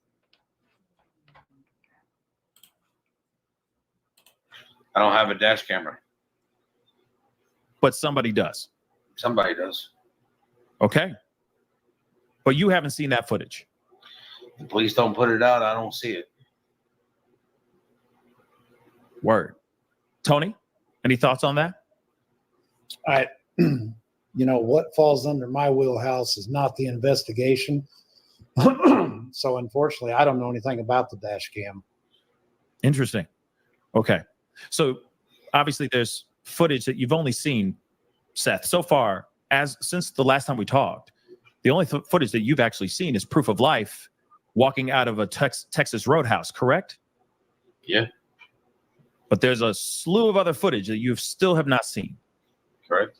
S4: I don't have a dash camera.
S3: But somebody does.
S4: Somebody does.
S3: Okay. But you haven't seen that footage.
S4: The police don't put it out. I don't see it.
S3: Word. Tony, any thoughts on that?
S2: What falls under my wheelhouse is not the investigation. So unfortunately, I don't know anything about the dash cam.
S3: Interesting. Okay. So obviously there's footage that you've only seen, Seth, so far since the last time we talked. The only footage that you've actually seen is proof of life walking out of a Texas roadhouse, correct?
S4: Yeah.
S3: But there's a slew of other footage that you still have not seen.
S4: Correct.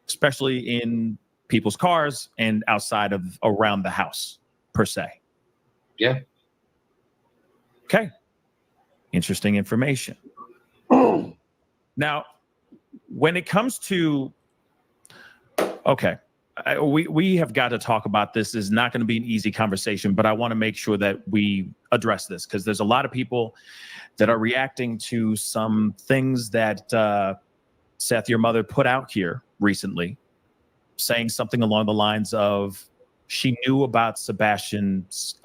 S3: Especially in people's cars and outside of around the house, per se.
S4: Yeah.
S3: Okay. Interesting information. Now, when it comes to, we have got to talk about this. This is not going to be an easy conversation, but I want to make sure that we address this because there's a lot of people that are reacting to some things that Seth, your mother, put out here recently, saying something along the lines of she knew about Sebastian's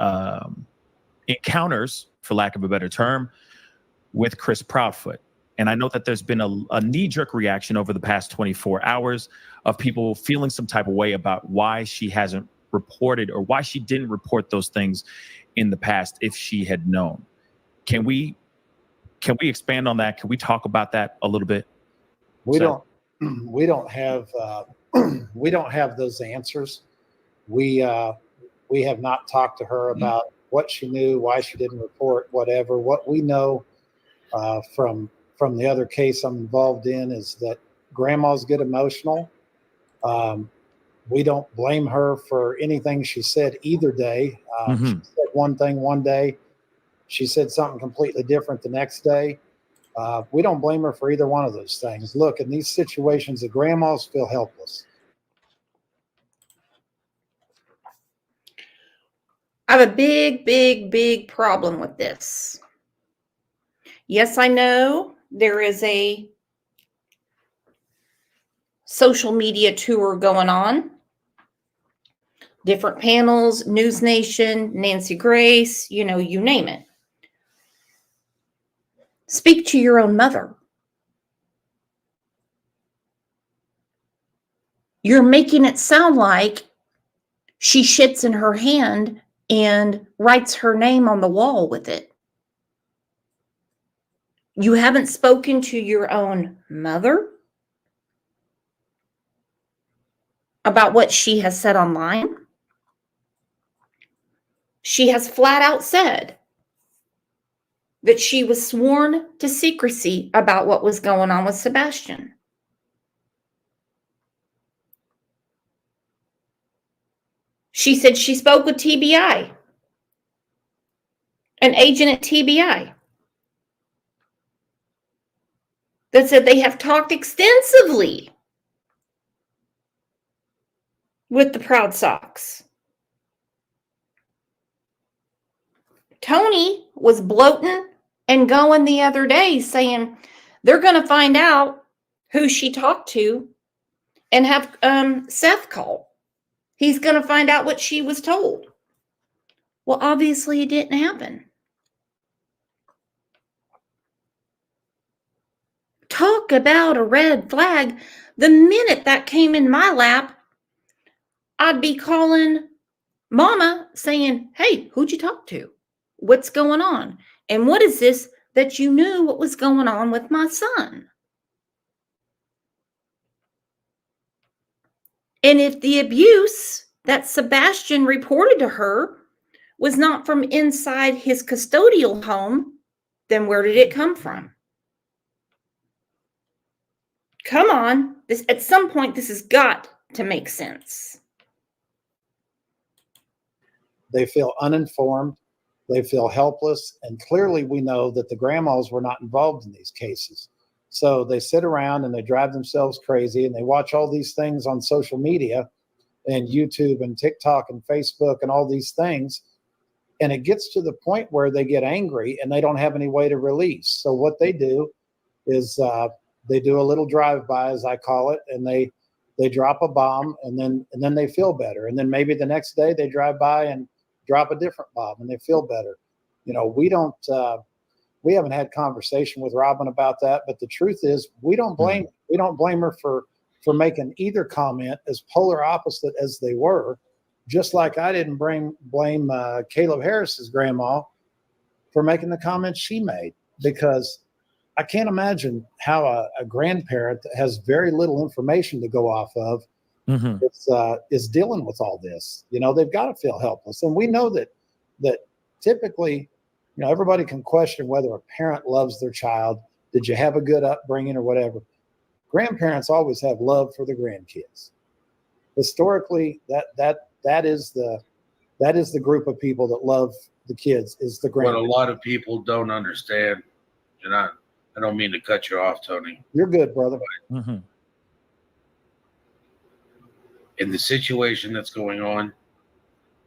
S3: encounters, for lack of a better term, with Chris Proudfoot. And I know that there's been a knee-jerk reaction over the past 24 hours of people feeling some type of way about why she hasn't reported or why she didn't report those things in the past if she had known. Can we expand on that? Can we talk about that a little bit?
S2: We don't have those answers. We have not talked to her about what she knew, why she didn't report, whatever. What we know from the other case I'm involved in is that grandmas get emotional. We don't blame her for anything she said either day. She said one thing one day. She said something completely different the next day. We don't blame her for either one of those things. Look, in these situations, the grandmas feel helpless.
S1: I have a big, big, big problem with this. Yes, I know there is a social media tour going on. Different panels, News Nation, Nancy Grace, you name it. Speak to your own mother. You're making it sound like she shits in her hand and writes her name on the wall with it. You haven't spoken to your own mother about what she has said online. She has flat out said that she was sworn to secrecy about what was going on with Sebastian. She said she spoke with TBI. an agent at TBI that said they have talked extensively with the Proud Sox. Tony was bloating and going the other day saying they're going to find out who she talked to and have Seth call. He's going to find out what she was told. Well, obviously it didn't happen. Talk about a red flag. The minute that came in my lap, I'd be calling Mama saying, hey, who'd you talk to? What's going on? And what is this that you knew what was going on with my son? And if the abuse that Sebastian reported to her was not from inside his custodial home, then where did it come from? Come on. At some point, this has got to make sense.
S2: They feel uninformed. They feel helpless. And clearly we know that the grandmas were not involved in these cases. So they sit around and they drive themselves crazy and they watch all these things on social media and YouTube and TikTok and Facebook and all these things. And it gets to the point where they get angry and they don't have any way to release. So what they do is they do a little drive-by, as I call it, and they drop a bomb and then they feel better. And then maybe the next day they drive by and drop a different bomb and they feel better. You know, we haven't had conversation with Robin about that, but the truth is we don't blame her for making either comment, as polar opposite as they were, just like I didn't blame Caleb Harris's grandma for making the comments she made, because I can't imagine how a grandparent that has very little information to go off of is dealing with all this. You know, they've got to feel helpless. And we know that typically, you know, everybody can question whether a parent loves their child. Did you have a good upbringing or whatever? Grandparents always have love for the grandkids. Historically, that is the group of people that love the kids, is the grandparents.
S4: What a lot of people don't understand, and I don't mean to cut you off, Tony.
S2: You're good, brother.
S4: In the situation that's going on,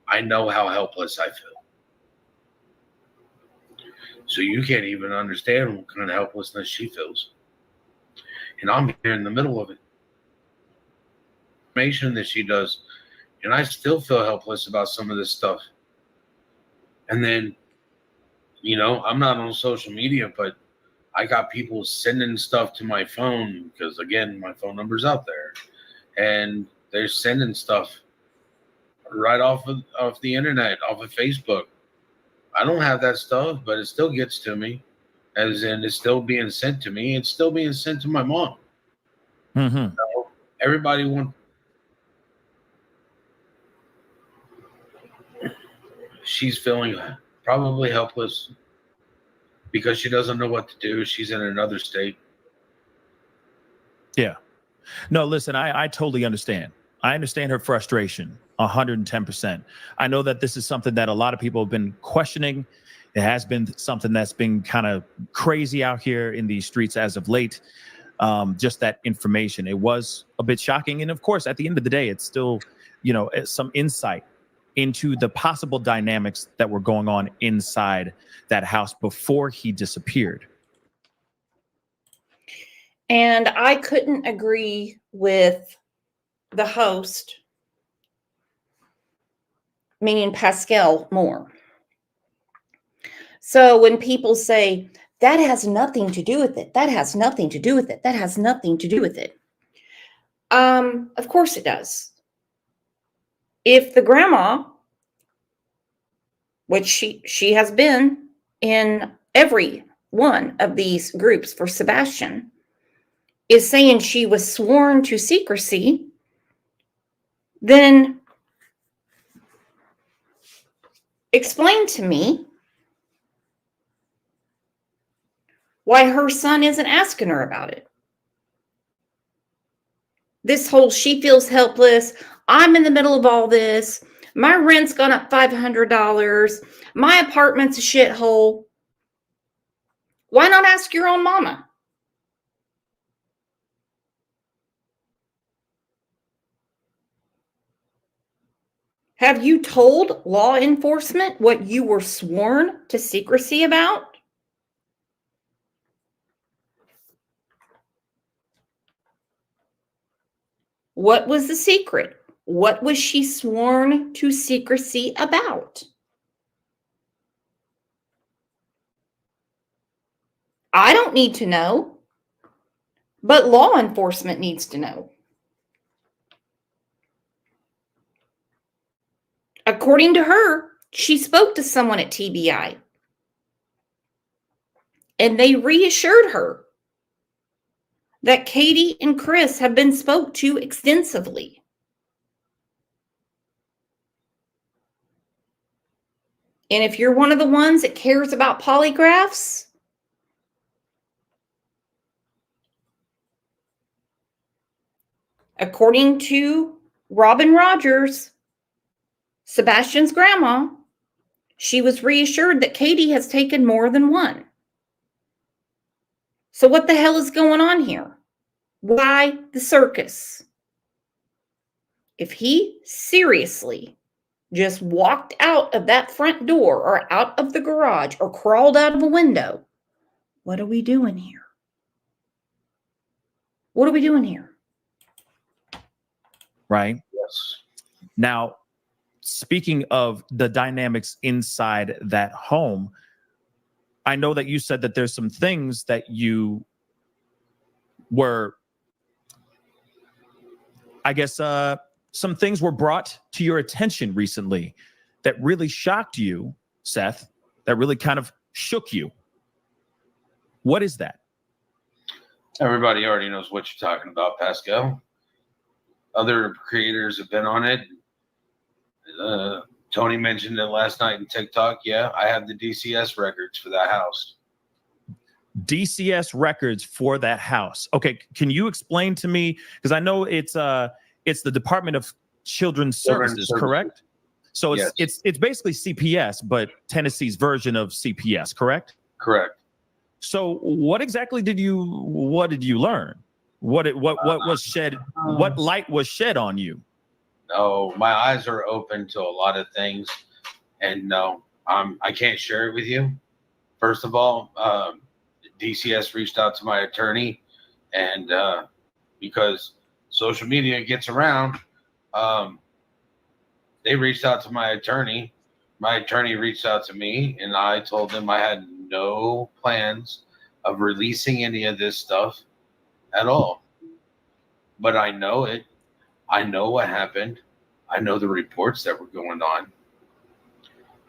S4: I know how helpless I feel. So you can't even understand what kind of helplessness she feels. And I'm here in the middle of it. Information that she does, and I still feel helpless about some of this stuff. And then, you know, I'm not on social media, but I got people sending stuff to my phone because, again, my phone number's out there. And they're sending stuff right off of the internet, off of Facebook. I don't have that stuff, but it still gets to me, as in it's still being sent to me. It's still being sent to my mom. So everybody wants. She's feeling probably helpless because she doesn't know what to do. She's in another state.
S3: Yeah. No, listen, I totally understand. I understand her frustration 110%. I know that this is something that a lot of people have been questioning. It has been something that's been kind of crazy out here in these streets as of late. Just that information. It was a bit shocking. And of course, at the end of the day, it's still, you know, some insight into the possible dynamics that were going on inside that house before he disappeared.
S1: And I couldn't agree with the host, meaning Pascal, more. So when people say, that has nothing to do with it, that has nothing to do with it, that has nothing to do with it. Of course it does. If the grandma, which she has been in every one of these groups for Sebastian, is saying she was sworn to secrecy, then explain to me why her son isn't asking her about it. This whole she feels helpless, I'm in the middle of all this, My rent's gone up $500. My apartment's a shithole. Why not ask your own mama? Have you told law enforcement what you were sworn to secrecy about? What was the secret? What was she sworn to secrecy about? I don't need to know, but law enforcement needs to know. According to her, she spoke to someone at TBI, and they reassured her that Katie and Chris have been spoke to extensively. And if you're one of the ones that cares about polygraphs, according to Robin Rogers, Sebastian's grandma, she was reassured that Katie has taken more than one. So what the hell is going on here? Why the circus? If he seriously just walked out of that front door or out of the garage or crawled out of a window, what are we doing here? What are we doing here?
S3: Right?
S4: Yes.
S3: Now, speaking of the dynamics inside that home, I know that you said that there's some things that you were, I guess, some things were brought to your attention recently that really shocked you, Seth, that really kind of shook you. What is that?
S4: Everybody already knows what you're talking about, Pascal. Other creators have been on it. Tony mentioned it last night in TikTok. Yeah, I have the DCS records for that house.
S3: DCS records for that house. Okay, can you explain to me, because I know it's the Department of Children's Services, correct? So
S4: Yes.
S3: it's basically CPS, but Tennessee's version of CPS, correct?
S4: Correct.
S3: So what exactly did you learn? What was shed? What light was shed on you?
S4: No, my eyes are open to a lot of things, and no, I can't share it with you. First of all, DCS reached out to my attorney, and because social media gets around, they reached out to my attorney. My attorney reached out to me, and I told them I had no plans of releasing any of this stuff at all. But I know it. I know what happened. I know the reports that were going on.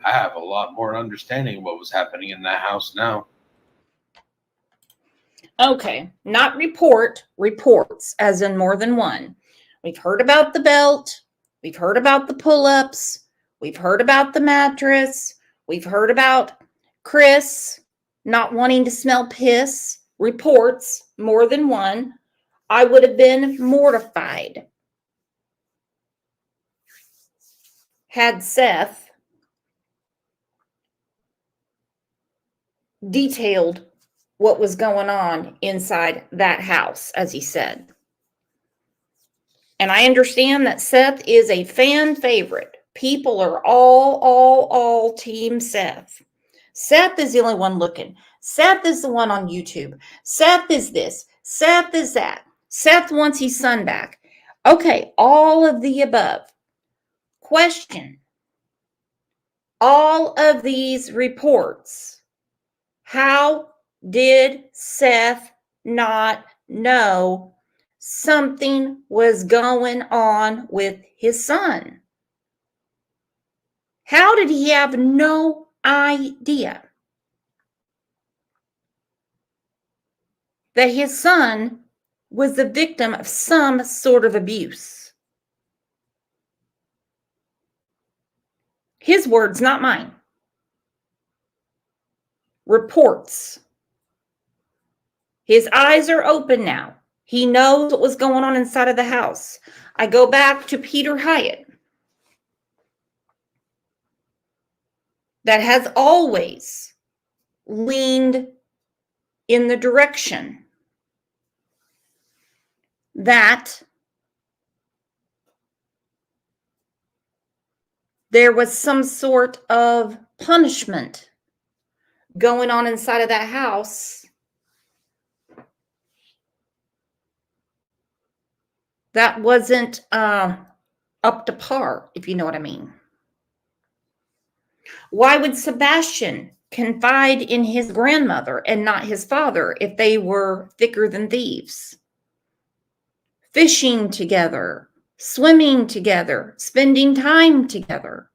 S4: I have a lot more understanding of what was happening in that house now.
S1: Okay, not reports, as in more than one. We've heard about the belt. We've heard about the pull-ups. We've heard about the mattress. We've heard about Chris not wanting to smell piss. Reports, more than one. I would have been mortified had Seth detailed what was going on inside that house, as he said. And I understand that Seth is a fan favorite. People are all team Seth. Seth is the only one looking. Seth is the one on YouTube. Seth is this. Seth is that. Seth wants his son back. Okay, all of the above. Question. All of these reports. How did Seth not know something was going on with his son? How did he have no idea that his son was the victim of some sort of abuse? His words, not mine. Reports. His eyes are open now. He knows what was going on inside of the house. I go back to Peter Hyatt. that has always leaned in the direction that there was some sort of punishment going on inside of that house that wasn't up to par, if you know what I mean. Why would Sebastian confide in his grandmother and not his father if they were thicker than thieves? Fishing together, swimming together, spending time together.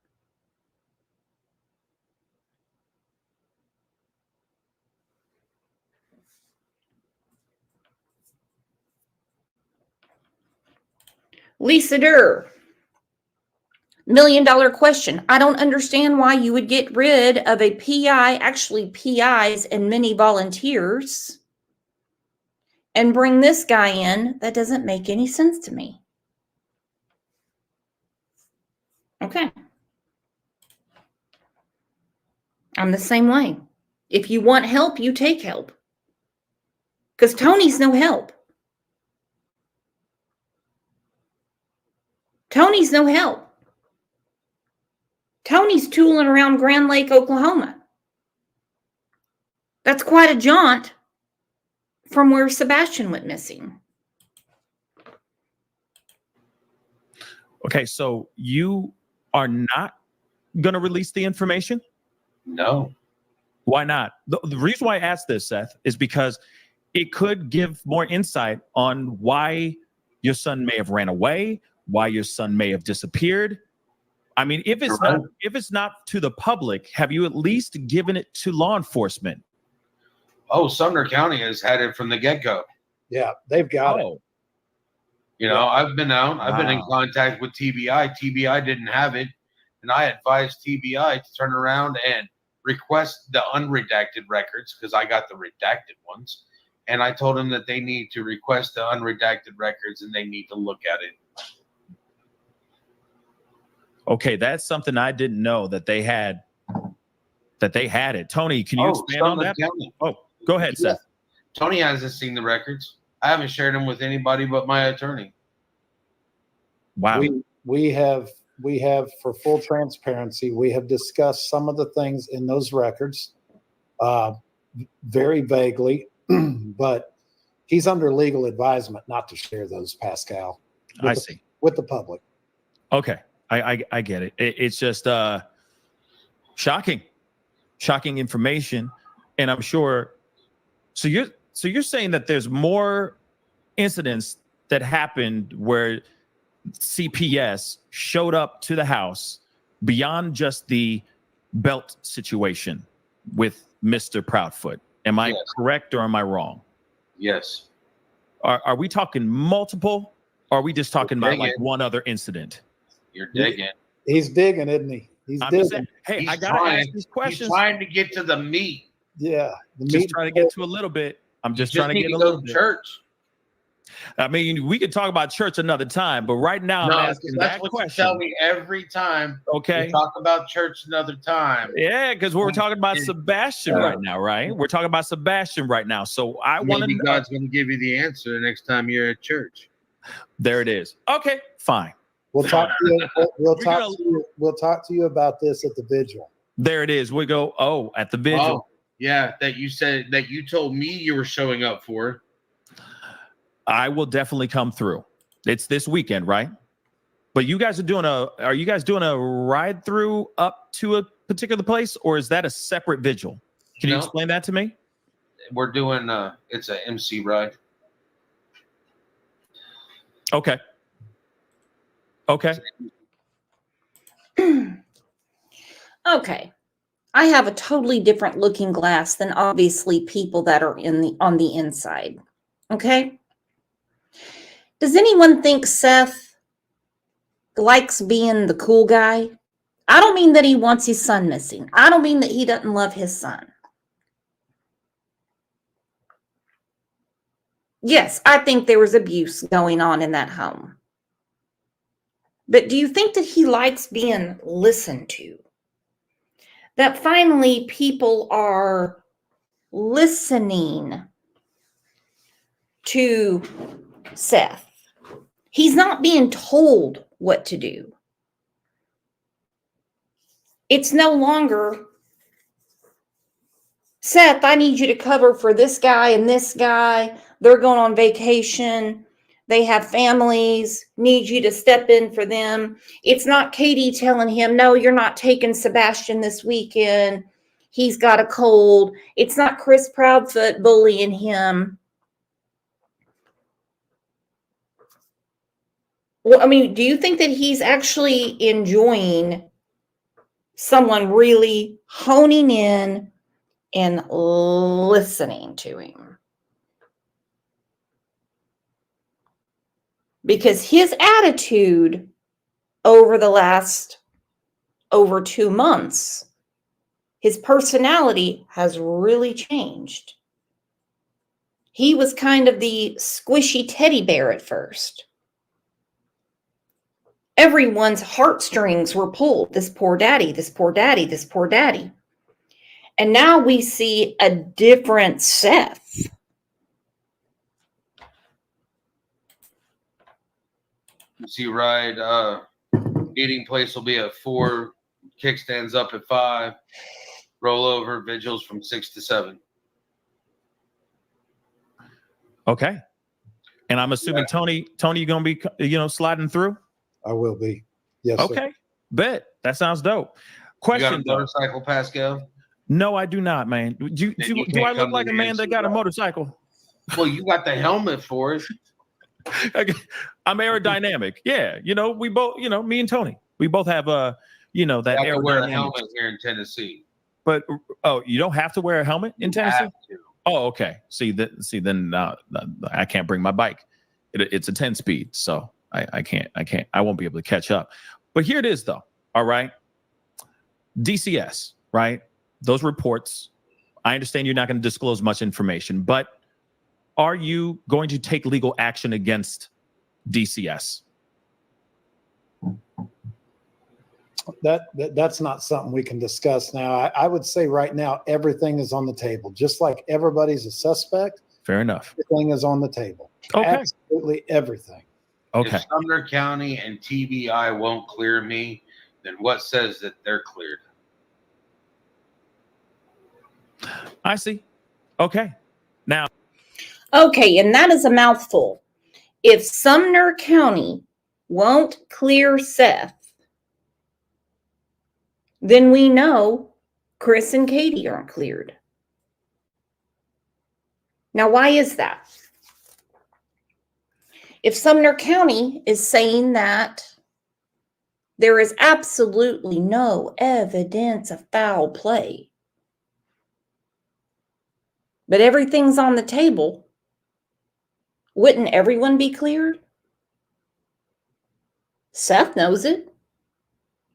S1: Lisa Durr, $1 million question. I don't understand why you would get rid of a PI, actually PIs and many volunteers, and bring this guy in. That doesn't make any sense to me. Okay. I'm the same way. If you want help, you take help. Because Tony's no help. Tony's no help. Tony's tooling around Grand Lake, Oklahoma. That's quite a jaunt from where Sebastian went missing.
S3: Okay, so you are not going to release the information?
S4: No.
S3: Why not? The reason why I asked this, Seth, is because it could give more insight on why your son may have ran away, why your son may have disappeared. I mean, if it's not to the public, have you at least given it to law enforcement?
S4: Oh, Sumner County has had it from the get-go.
S2: Yeah, they've got it.
S4: You know, I've been out. I've been in contact with TBI. TBI didn't have it, and I advised TBI to turn around and request the unredacted records because I got the redacted ones. And I told them that they need to request the unredacted records and they need to look at it.
S3: Okay, that's something I didn't know that they had. It. Tony, can you expand on that?
S4: County.
S3: Oh, go ahead, Seth.
S4: Tony hasn't seen the records. I haven't shared them with anybody but my attorney.
S3: Wow.
S2: We have, for full transparency, we have discussed some of the things in those records very vaguely, but he's under legal advisement not to share those, Pascal.
S3: I see.
S2: With the public.
S3: Okay. I get it. It's just shocking information. And I'm sure. So you're saying that there's more incidents that happened where CPS showed up to the house beyond just the belt situation with Mr. Proudfoot. Am I correct or am I wrong?
S4: Yes.
S3: Are we talking multiple? Or are we just talking about like one other incident?
S4: You're digging.
S2: He's digging, isn't he? He's digging.
S3: Saying, hey,
S4: he's
S3: I gotta ask these questions.
S4: He's trying to get to the meat.
S2: Yeah,
S3: just trying to get to a little bit. I'm just trying to get a little bit.
S4: Church.
S3: I mean, we could talk about church another time, but right now I'm asking that question.
S4: You tell me every time.
S3: Okay.
S4: We talk about church another time.
S3: Yeah, because we're talking about Sebastian right now, right? We're talking about Sebastian right now. So I want to.
S4: Maybe God's going to give you the answer the next time you're at church.
S3: There it is. Okay, fine.
S2: We'll talk to you. We'll talk to you about this at the vigil.
S3: There it is. We go. Oh, at the vigil.
S4: Oh, yeah, that you said that you told me you were showing up for.
S3: I will definitely come through. It's this weekend, right? But you guys are you guys doing a ride through up to a particular place, or is that a separate vigil? Can you explain that to me?
S4: We're doing it's a MC ride.
S3: Okay.
S1: Okay. I have a totally different looking glass than obviously people that are on the inside. Okay. Does anyone think Seth likes being the cool guy? I don't mean that he wants his son missing. I don't mean that he doesn't love his son. Yes, I think there was abuse going on in that home. But do you think that he likes being listened to? that finally people are listening to Seth. He's not being told what to do. It's no longer, Seth, I need you to cover for this guy and this guy. They're going on vacation. They have families. Need you to step in for them. It's not Katie telling him, no, you're not taking Sebastian this weekend. He's got a cold. It's not Chris Proudfoot bullying him. Well, I mean, do you think that he's actually enjoying someone really honing in and listening to him? Because his attitude over the last over 2 months, his personality has really changed. He was kind of the squishy teddy bear at first. Everyone's heartstrings were pulled. This poor daddy, this poor daddy, this poor daddy. And now we see a different Seth.
S4: You see, ride, meeting place will be at 4, kickstands up at 5, rollover, vigils from 6 to 7.
S3: Okay. And I'm assuming Tony, you're gonna be, sliding through.
S2: I will be. Yes.
S3: Okay.
S2: Sir.
S3: Bet. That sounds dope. Question.
S4: You got a motorcycle, Pascal?
S3: No, I do not, man. Do I look like a man that got a motorcycle?
S4: Well, you got the helmet for it.
S3: I'm aerodynamic. Yeah. We both, me and Tony, we both have that
S4: aerodynamic. Wear a
S3: aerodynamic.
S4: helmet here in Tennessee.
S3: But you don't have to wear a helmet in Tennessee?
S4: Have to.
S3: Oh, okay. Then I can't bring my bike. It's a 10-speed, so I can't. I won't be able to catch up. But here it is, though. All right. DCS, right? Those reports. I understand you're not going to disclose much information, but are you going to take legal action against DCS?
S2: That's not something we can discuss now. I would say right now everything is on the table. Just like everybody's a suspect.
S3: Fair enough.
S2: Everything is on the table.
S3: Okay.
S2: Absolutely everything.
S3: Okay.
S4: If Sumner County and TBI won't clear me, then what says that they're cleared?
S3: I see. Okay. Now.
S1: Okay, and that is a mouthful. If Sumner County won't clear Seth, then we know Chris and Katie aren't cleared. Now, why is that? If Sumner County is saying that there is absolutely no evidence of foul play, but everything's on the table, wouldn't everyone be cleared? Seth knows it.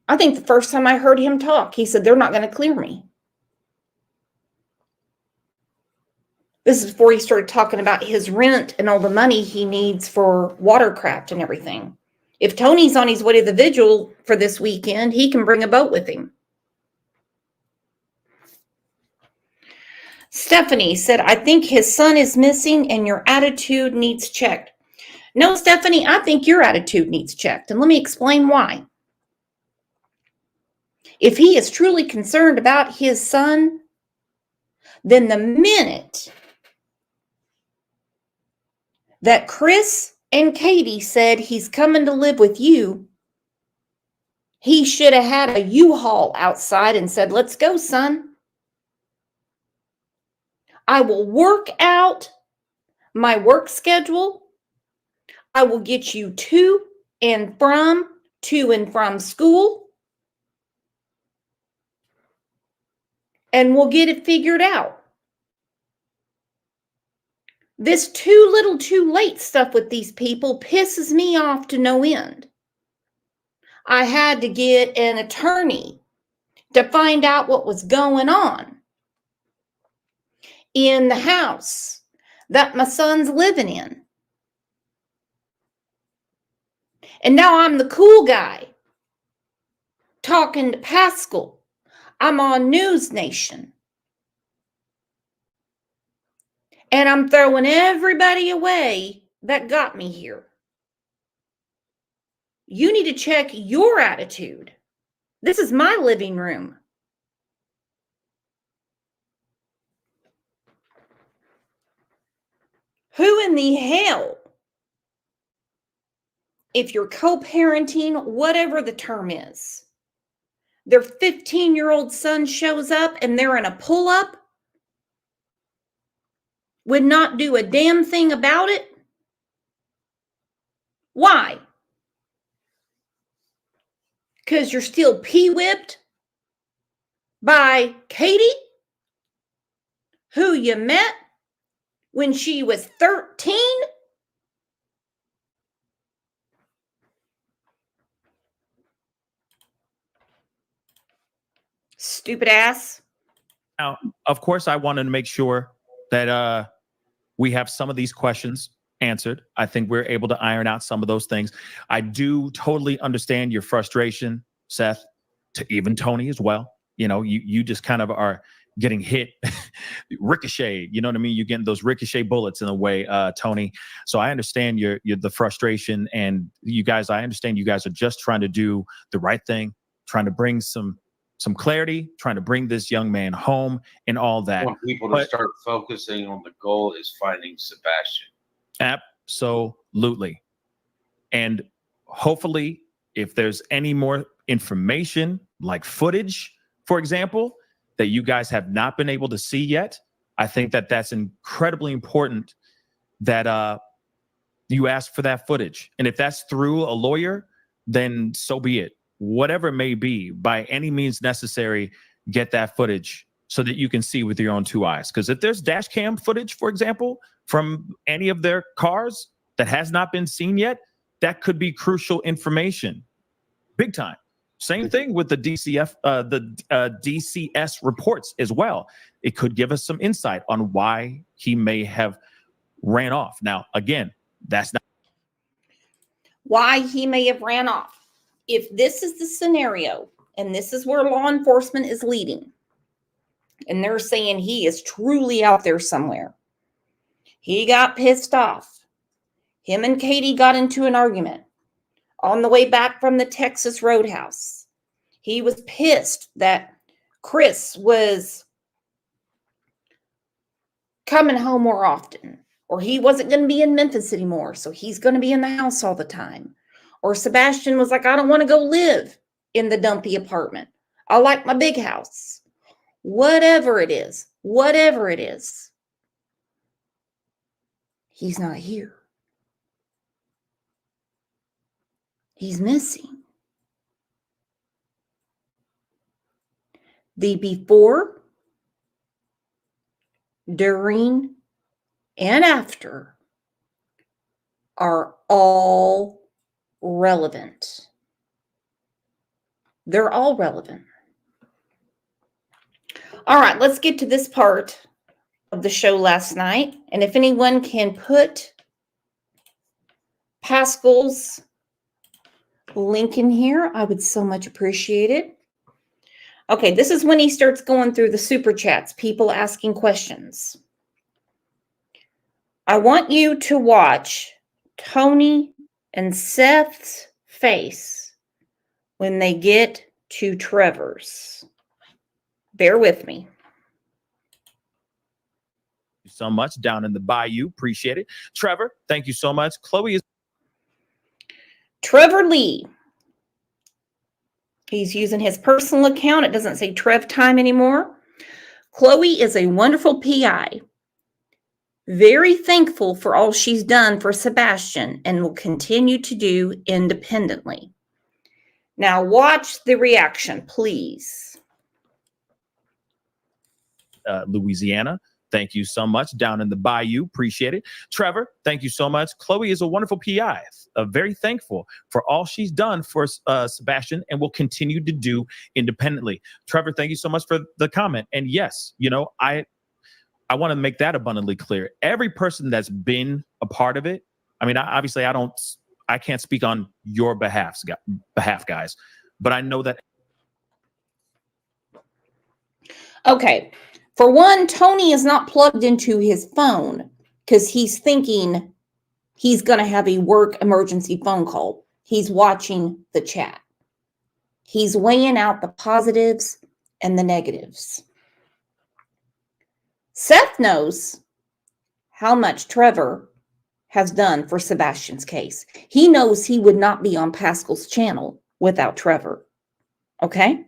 S1: I think the first time I heard him talk, he said, they're not going to clear me. This is before he started talking about his rent and all the money he needs for watercraft and everything. If Tony's on his way to the vigil for this weekend, he can bring a boat with him. Stephanie said, I think his son is missing and your attitude needs checked. No, Stephanie, I think your attitude needs checked. And let me explain why. If he is truly concerned about his son, then the minute that Chris and Katie said he's coming to live with you, he should have had a U-Haul outside and said, let's go, son. I will work out my work schedule. I will get you to and from school. And we'll get it figured out. This too little too late stuff with these people pisses me off to no end. I had to get an attorney to find out what was going on in the house that my son's living in. And now I'm the cool guy talking to Pascal. I'm on News Nation. And I'm throwing everybody away that got me here. You need to check your attitude. This is my living room. Who in the hell, if you're co-parenting, whatever the term is, their 15-year-old son shows up and they're in a pull-up, would not do a damn thing about it? Why? Because you're still pee-whipped by Katie, who you met when she was 13? Stupid ass.
S3: Now, of course, I wanted to make sure that we have some of these questions answered. I think we're able to iron out some of those things. I do totally understand your frustration, Seth, to even Tony as well. You know, you just kind of are getting hit, ricochet. You know what I mean? You're getting those ricochet bullets in a way, Tony. So I understand your the frustration, and you guys. I understand you guys are just trying to do the right thing, trying to bring some clarity, trying to bring this young man home, and all that.
S4: I want people to start focusing on the goal is finding Sebastian.
S3: Absolutely. And hopefully, if there's any more information, like footage, for example, that you guys have not been able to see yet, I think that that's incredibly important that you ask for that footage. And if that's through a lawyer, then so be it. Whatever it may be, by any means necessary, get that footage so that you can see with your own two eyes. Because if there's dash cam footage, for example, from any of their cars that has not been seen yet, that could be crucial information. Big time. Same thing with the DCS reports as well. It could give us some insight on why he may have ran off. Now, again, that's not
S1: Why he may have ran off. If this is the scenario, and this is where law enforcement is leading, and they're saying he is truly out there somewhere, he got pissed off. Him and Katie got into an argument on the way back from the Texas Roadhouse. He was pissed that Chris was coming home more often, or he wasn't going to be in Memphis anymore, so he's going to be in the house all the time. Or Sebastian was like, I don't want to go live in the dumpy apartment. I like my big house. Whatever it is, he's not here. He's missing. The before, during, and after are all relevant. They're all relevant. All right, let's get to this part of the show last night. And if anyone can put Pascal's link in here, I would so much appreciate it. Okay, this is when he starts going through the super chats, people asking questions. I want you to watch Tony and Seth's face when they get to Trevor's. Bear with me.
S3: so much down in the bayou. Appreciate it. Trevor, thank you so much. Chloe is
S1: Trevor Lee. He's using his personal account. It doesn't say Trev Time anymore. Chloe is a wonderful PI. Very thankful for all she's done for Sebastian and will continue to do independently. Now watch the reaction, please.
S3: Louisiana. Thank you so much. Down in the bayou. Appreciate it. Trevor, thank you so much. Chloe is a wonderful PI. Very thankful for all she's done for Sebastian and will continue to do independently. Trevor, thank you so much for the comment. And yes, you know, I want to make that abundantly clear. Every person that's been a part of it, I mean, obviously I can't speak on your behalf, guys, but I know that
S1: Okay. For one, Tony is not plugged into his phone because he's thinking he's going to have a work emergency phone call. He's watching the chat. He's weighing out the positives and the negatives. Seth knows how much Trevor has done for Sebastian's case. He knows he would not be on Pascal's channel without Trevor. Okay?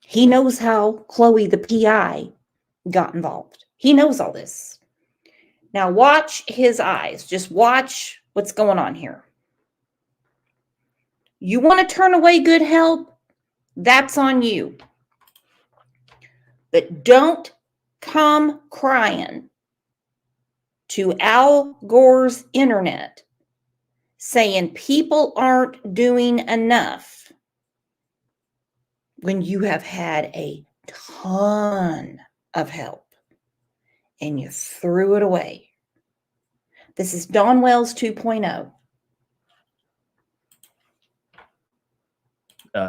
S1: He knows how Chloe, the PI, got involved. He knows all this. Now watch his eyes. Just watch what's going on here. You want to turn away good help? That's on you. But don't come crying to Al Gore's internet saying people aren't doing enough when you have had a ton of help and you threw it away. This is Dawn Wells 2.0.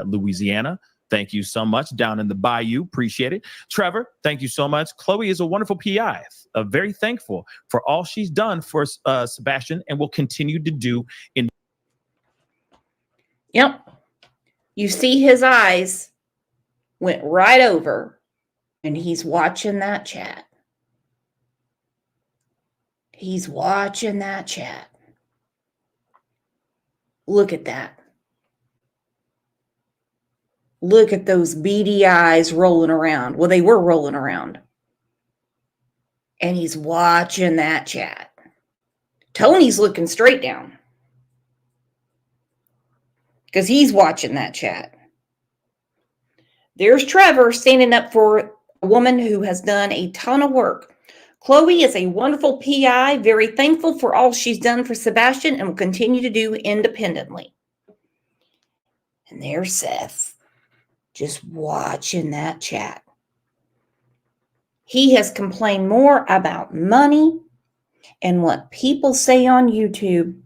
S3: Louisiana, thank you so much. Down in the bayou, appreciate it. Trevor, thank you so much. Chloe is a wonderful PI. Very thankful for all she's done for Sebastian and will continue to do in.
S1: Yep. You see his eyes went right over and he's watching that chat. He's watching that chat. Look at that. Look at those beady eyes rolling around. Well, they were rolling around. And he's watching that chat. Tony's looking straight down because he's watching that chat. There's Trevor standing up for a woman who has done a ton of work. Chloe is a wonderful PI, very thankful for all she's done for Sebastian and will continue to do independently. And there's Seth, just watching that chat. He has complained more about money and what people say on YouTube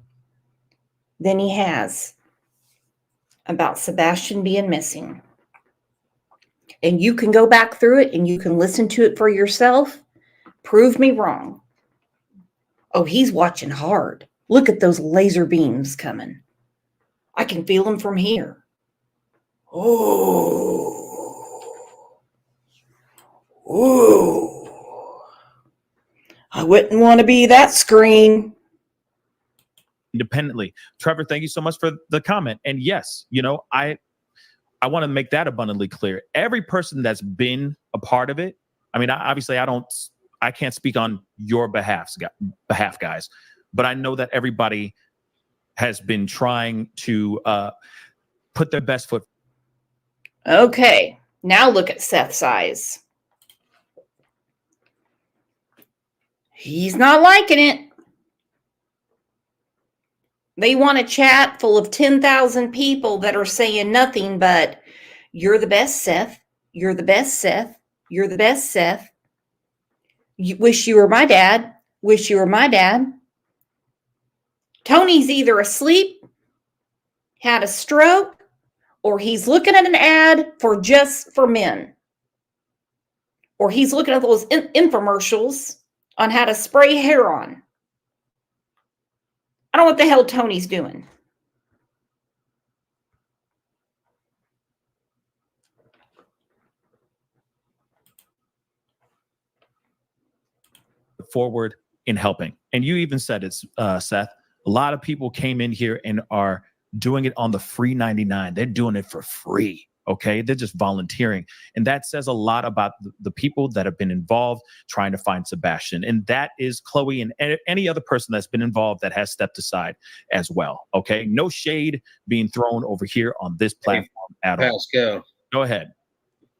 S1: than he has about Sebastian being missing. And you can go back through it and you can listen to it for yourself. Prove me wrong. Oh, he's watching hard. Look at those laser beams coming. I can feel them from here. Oh. I wouldn't want to be that screen.
S3: Independently. Trevor, thank you so much for the comment. And yes, I want to make that abundantly clear. Every person that's been a part of it, I mean, obviously I can't speak on your behalf, guys, but I know that everybody has been trying to put their best foot.
S1: Okay, now look at Seth's eyes. He's not liking it. They want a chat full of 10,000 people that are saying nothing but, you're the best, Seth. You're the best, Seth. You're the best, Seth. You wish you were my dad. Wish you were my dad. Tony's either asleep, had a stroke, or he's looking at an ad for Just for Men. Or he's looking at those infomercials on how to spray hair on. I don't know what the hell Tony's doing.
S3: Forward in helping. And you even said it, Seth. A lot of people came in here and are doing it on the free 99. They're doing it for free. Okay. They're just volunteering. And that says a lot about the people that have been involved trying to find Sebastian. And that is Chloe and any other person that's been involved that has stepped aside as well. Okay. No shade being thrown over here on this platform at all.
S4: Pascal,
S3: go ahead.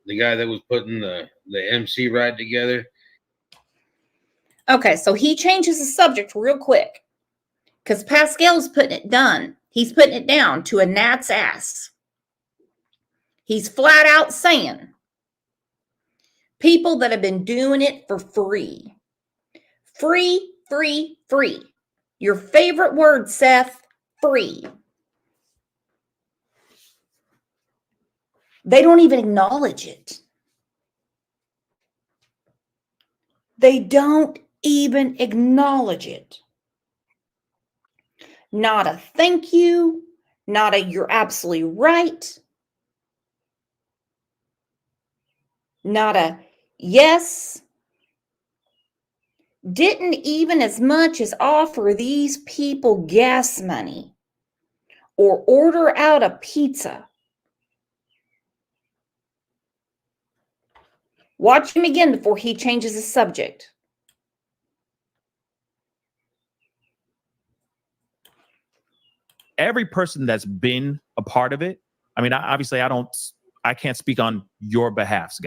S4: The guy that was putting the MC ride together.
S1: Okay, so he changes the subject real quick because Pascal's putting it down. He's putting it down to a gnat's ass. He's flat out saying people that have been doing it for free. Free, free, free. Your favorite word, Seth, free. They don't even acknowledge it. They don't even acknowledge it. Not a thank you, not a you're absolutely right, not a yes. Didn't even as much as offer these people gas money or order out a pizza. Watch him again before he changes the subject.
S3: Every person that's been a part of it, I mean, obviously I can't speak on your behalf,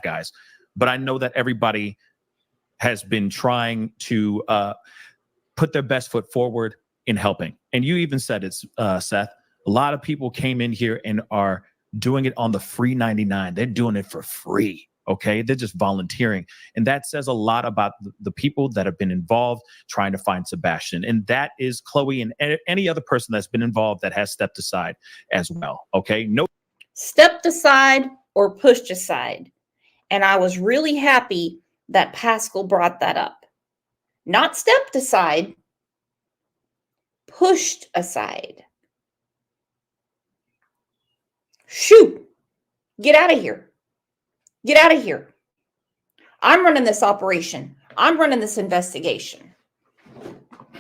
S3: guys, but I know that everybody has been trying to put their best foot forward in helping. And you even said it, Seth, a lot of people came in here and are doing it on the free 99. They're doing it for free. Okay. They're just volunteering. And that says a lot about the people that have been involved trying to find Sebastian. And that is Chloe and any other person that's been involved that has stepped aside as well. Okay. No.
S1: Stepped aside or pushed aside. And I was really happy that Pascal brought that up. Not stepped aside, pushed aside. Shoot, get out of here. Get out of here. I'm running this operation. I'm running this investigation.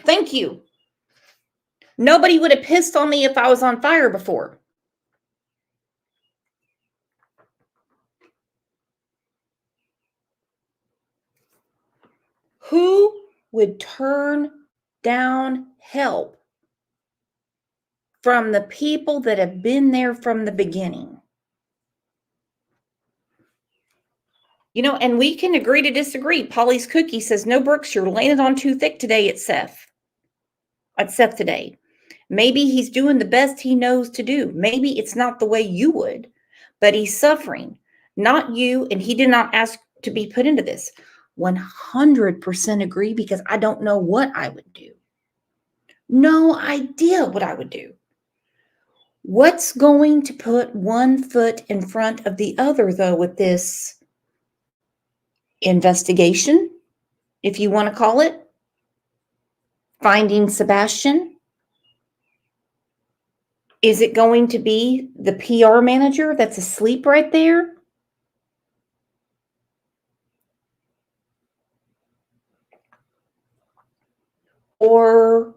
S1: Thank you. Nobody would have pissed on me if I was on fire before. Who would turn down help from the people that have been there from the beginning? You know, and we can agree to disagree. Polly's Cookie says, no, Brooks, you're laying it on too thick today at Seth. At Seth today. Maybe he's doing the best he knows to do. Maybe it's not the way you would, but he's suffering. Not you, and he did not ask to be put into this. 100% agree, because I don't know what I would do. No idea what I would do. What's going to put one foot in front of the other, though, with this investigation, if you want to call it, finding Sebastian? Is it going to be the PR manager that's asleep right there? Or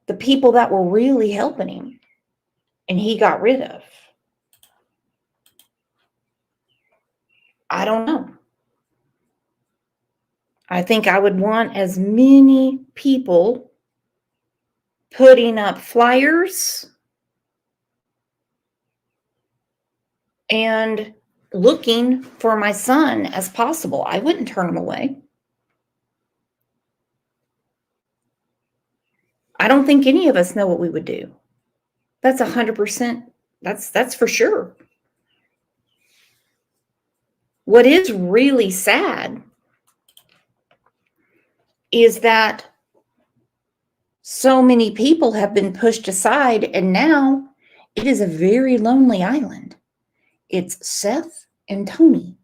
S1: the people that were really helping him and he got rid of? I don't know. I think I would want as many people putting up flyers and looking for my son as possible. I wouldn't turn him away. I don't think any of us know what we would do. That's 100%. That's for sure. What is really sad is that so many people have been pushed aside, and now it is a very lonely island. It's Seth and Tony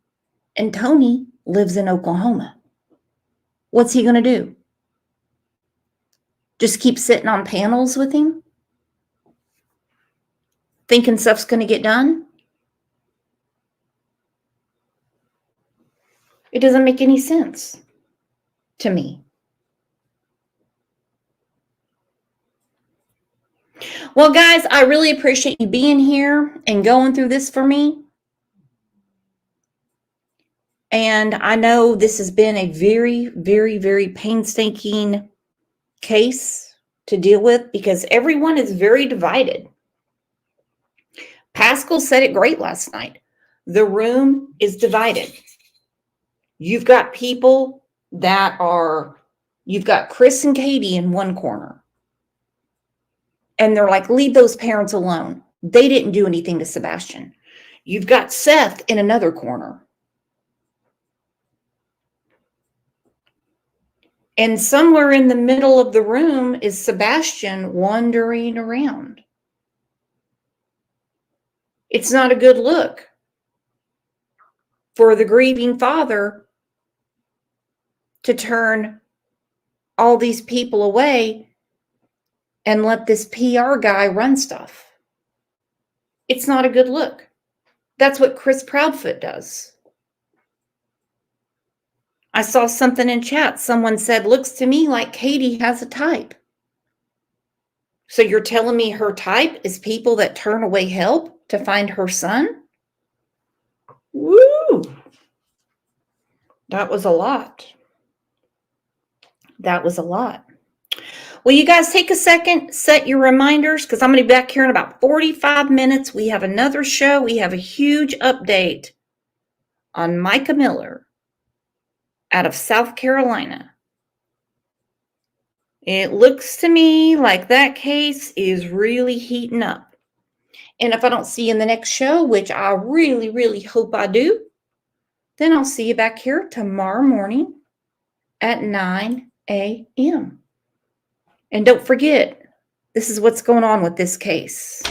S1: lives in Oklahoma. What's he going to do? Just keep sitting on panels with him? Thinking stuff's going to get done? It doesn't make any sense to me. Well, guys, I really appreciate you being here and going through this for me. And I know this has been a very, very, very painstaking case to deal with, because everyone is very divided. Pascal said it great last night. The room is divided. You've got people that you've got Chris and Katie in one corner. And they're like, leave those parents alone. They didn't do anything to Sebastian. You've got Seth in another corner. And somewhere in the middle of the room is Sebastian wandering around. It's not a good look for the grieving father to turn all these people away and let this PR guy run stuff. It's not a good look. That's what Chris Proudfoot does. I saw something in chat. Someone said, looks to me like Katie has a type. So you're telling me her type is people that turn away help to find her son? Woo! That was a lot. That was a lot. Will you guys take a second, set your reminders, because I'm going to be back here in about 45 minutes. We have another show. We have a huge update on Micah Miller out of South Carolina. It looks to me like that case is really heating up. And if I don't see you in the next show, which I really, really hope I do, then I'll see you back here tomorrow morning at 9 a.m. And don't forget, this is what's going on with this case.